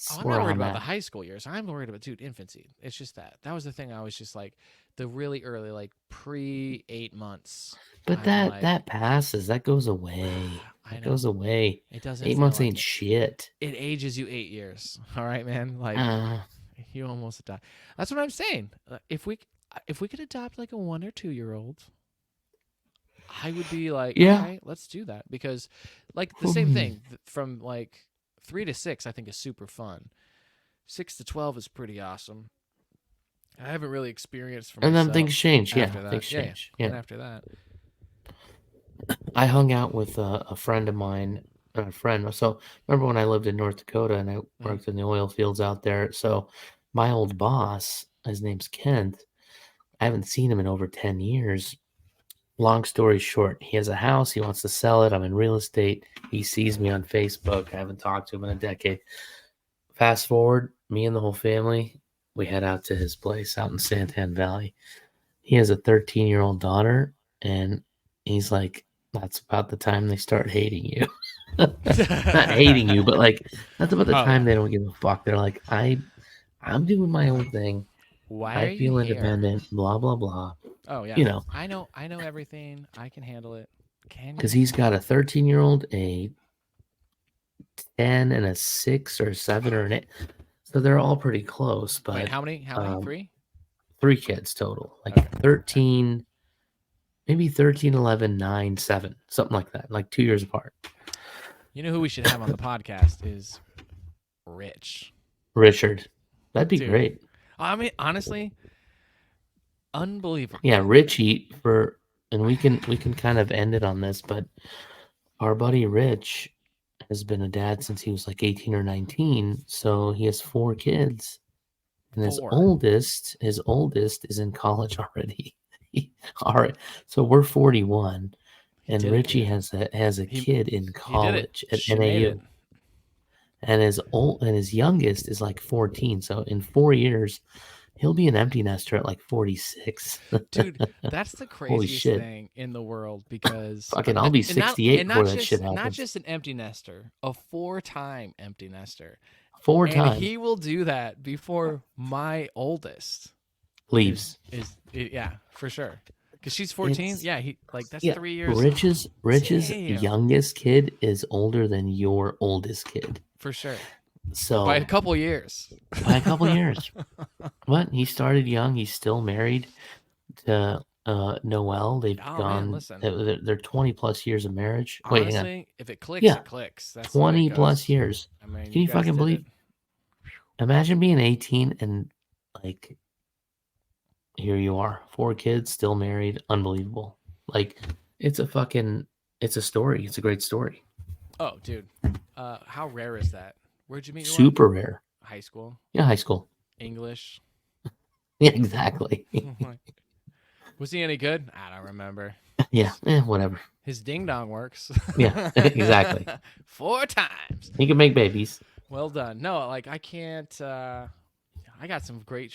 [SPEAKER 2] Oh, I'm
[SPEAKER 1] where
[SPEAKER 2] not worried
[SPEAKER 1] I'm
[SPEAKER 2] about the
[SPEAKER 1] at.
[SPEAKER 2] high school years. I'm worried about, dude, infancy. It's just that was the thing. I was just like the really early, like pre 8 months.
[SPEAKER 1] But
[SPEAKER 2] I'm like,
[SPEAKER 1] that passes. That goes away.
[SPEAKER 2] I
[SPEAKER 1] That
[SPEAKER 2] know
[SPEAKER 1] goes away.
[SPEAKER 2] it doesn't
[SPEAKER 1] Eight
[SPEAKER 2] feel
[SPEAKER 1] months
[SPEAKER 2] like
[SPEAKER 1] ain't
[SPEAKER 2] it.
[SPEAKER 1] shit.
[SPEAKER 2] It ages you 8 years. All right, man. Like
[SPEAKER 1] Uh,
[SPEAKER 2] you almost die. That's what I'm saying. If we could adopt like a 1 or 2 year old, I would be like,
[SPEAKER 1] yeah.
[SPEAKER 2] okay, let's do that, because like the same
[SPEAKER 1] Hmm.
[SPEAKER 2] thing from like 3 to 6, I think is super fun. 6 to 12 is pretty awesome. I haven't really experienced for
[SPEAKER 1] And then things
[SPEAKER 2] myself
[SPEAKER 1] change. Yeah,
[SPEAKER 2] after that.
[SPEAKER 1] things
[SPEAKER 2] Yeah, yeah.
[SPEAKER 1] change.
[SPEAKER 2] Then
[SPEAKER 1] Yeah.
[SPEAKER 2] after that,
[SPEAKER 1] I hung out with a friend of mine, a friend. So remember when I lived in North Dakota and I
[SPEAKER 2] mm,
[SPEAKER 1] worked in the oil fields out there? So my old boss, his name's Kent. I haven't seen him in over 10 years. long story short, he has a house. He wants to sell it. I'm in real estate. He sees me on Facebook. I haven't talked to him in a decade. Fast forward, me and the whole family, we head out to his place out in Santan Valley. He has a 13-year-old daughter, and he's like, that's about the time they start hating you. Not hating you, but like that's about the time they don't give a fuck. They're like, I'm doing my own thing.
[SPEAKER 2] Why are
[SPEAKER 1] I feel
[SPEAKER 2] you
[SPEAKER 1] independent.
[SPEAKER 2] here?
[SPEAKER 1] Blah blah blah.
[SPEAKER 2] Oh yeah,
[SPEAKER 1] You know,
[SPEAKER 2] I know everything. I can handle it. Can
[SPEAKER 1] because
[SPEAKER 2] you?
[SPEAKER 1] he's got a 13-year-old, a 10, and a 6 or 7 or an 8. So they're all pretty close. But
[SPEAKER 2] Wait, how many? How many? 3?
[SPEAKER 1] 3 kids total. Like
[SPEAKER 2] Okay.
[SPEAKER 1] 13, maybe 13, 11, 9, 7, something like that. Like 2 years apart.
[SPEAKER 2] You know who we should have on the podcast is Rich.
[SPEAKER 1] Richard, that'd be
[SPEAKER 2] Dude.
[SPEAKER 1] great.
[SPEAKER 2] I mean, honestly, unbelievable.
[SPEAKER 1] Yeah, Richie and we can kind of end it on this, but our buddy Rich has been a dad since he was like 18 or 19, so he has 4 kids. And his
[SPEAKER 2] 4.
[SPEAKER 1] oldest is in college already. All right. So we're 41 and
[SPEAKER 2] did it,
[SPEAKER 1] Richie
[SPEAKER 2] dude.
[SPEAKER 1] has a kid in
[SPEAKER 2] He did it.
[SPEAKER 1] college at
[SPEAKER 2] She made
[SPEAKER 1] NAU.
[SPEAKER 2] it.
[SPEAKER 1] And his youngest is like 14. So in 4 years, he'll be an empty nester at like 46.
[SPEAKER 2] Dude, that's the
[SPEAKER 1] Holy
[SPEAKER 2] craziest
[SPEAKER 1] shit.
[SPEAKER 2] thing in the world because
[SPEAKER 1] Fucking I'll be 68 before that shit
[SPEAKER 2] not
[SPEAKER 1] happens.
[SPEAKER 2] just an empty nester, a 4-time empty nester.
[SPEAKER 1] 4
[SPEAKER 2] And
[SPEAKER 1] times
[SPEAKER 2] he will do that before my oldest
[SPEAKER 1] leaves.
[SPEAKER 2] yeah, for sure. Because she's 14.
[SPEAKER 1] It's-
[SPEAKER 2] Yeah, that's 3 years.
[SPEAKER 1] Rich's
[SPEAKER 2] Damn.
[SPEAKER 1] youngest kid is older than your oldest kid.
[SPEAKER 2] For sure.
[SPEAKER 1] So
[SPEAKER 2] By a couple years.
[SPEAKER 1] by a couple years. But he started young. He's still married to Noelle. They've
[SPEAKER 2] Oh, man,
[SPEAKER 1] gone.
[SPEAKER 2] listen.
[SPEAKER 1] They're 20 plus years of marriage. Wait, hang on.
[SPEAKER 2] Honestly, if it clicks,
[SPEAKER 1] Yeah.
[SPEAKER 2] it clicks. That's the way it
[SPEAKER 1] 20
[SPEAKER 2] goes.
[SPEAKER 1] plus years.
[SPEAKER 2] I mean,
[SPEAKER 1] Can you
[SPEAKER 2] guys
[SPEAKER 1] fucking
[SPEAKER 2] did
[SPEAKER 1] believe?
[SPEAKER 2] it.
[SPEAKER 1] Imagine being 18 and like here you are, 4 kids, still married, unbelievable. Like it's a story. It's a great story.
[SPEAKER 2] Oh, dude. How rare is that? Where'd you meet your wife?
[SPEAKER 1] Super rare.
[SPEAKER 2] High school.
[SPEAKER 1] Yeah, high school.
[SPEAKER 2] English.
[SPEAKER 1] Yeah, exactly.
[SPEAKER 2] Was he any good? I don't remember.
[SPEAKER 1] Yeah, whatever.
[SPEAKER 2] His ding dong works.
[SPEAKER 1] Yeah, exactly.
[SPEAKER 2] 4 times.
[SPEAKER 1] He can make babies.
[SPEAKER 2] Well done. No, like I can't. I got some great.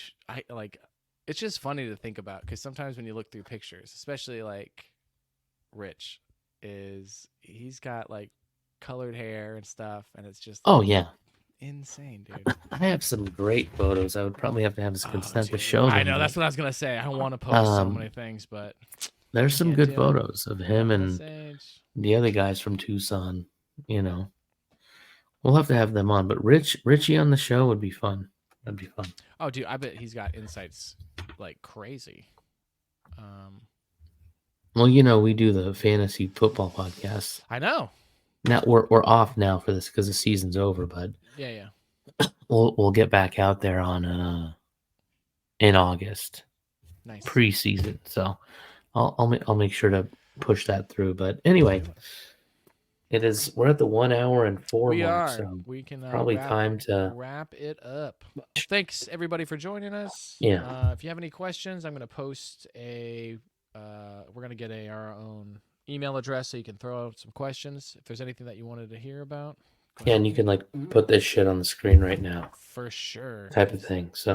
[SPEAKER 2] It's just funny to think about because sometimes when you look through pictures, especially like Rich, he's got like colored hair and stuff, and it's just
[SPEAKER 1] Oh yeah,
[SPEAKER 2] insane, dude.
[SPEAKER 1] I have some great photos. I would probably have to have his consent to
[SPEAKER 2] dude.
[SPEAKER 1] show them.
[SPEAKER 2] I know
[SPEAKER 1] but
[SPEAKER 2] that's what I was gonna say. I don't want to post so many things, but
[SPEAKER 1] there's some
[SPEAKER 2] can't
[SPEAKER 1] good
[SPEAKER 2] do it.
[SPEAKER 1] photos of him
[SPEAKER 2] At
[SPEAKER 1] and
[SPEAKER 2] this age.
[SPEAKER 1] the other guys from Tucson. You know, we'll have to have them on. But Richie on the show would be fun. That'd be fun.
[SPEAKER 2] Oh, dude, I bet he's got insights like crazy.
[SPEAKER 1] Well, you know, we do the fantasy football podcast.
[SPEAKER 2] I know.
[SPEAKER 1] Now we're off now for this because the season's over, but
[SPEAKER 2] Yeah.
[SPEAKER 1] we'll get back out there on in August
[SPEAKER 2] Nice.
[SPEAKER 1] preseason. So I'll make sure to push that through. But anyway, we're at the 1 hour and 4
[SPEAKER 2] We
[SPEAKER 1] mark.
[SPEAKER 2] are.
[SPEAKER 1] So
[SPEAKER 2] We can
[SPEAKER 1] probably time to
[SPEAKER 2] wrap it up. Thanks everybody for joining us.
[SPEAKER 1] Yeah.
[SPEAKER 2] If you have any questions, I'm going to post we're going to get our own email address so you can throw out some questions. If there's anything that you wanted to hear about.
[SPEAKER 1] Yeah, and you can like put this shit on the screen right now.
[SPEAKER 2] For sure.
[SPEAKER 1] Type of thing. So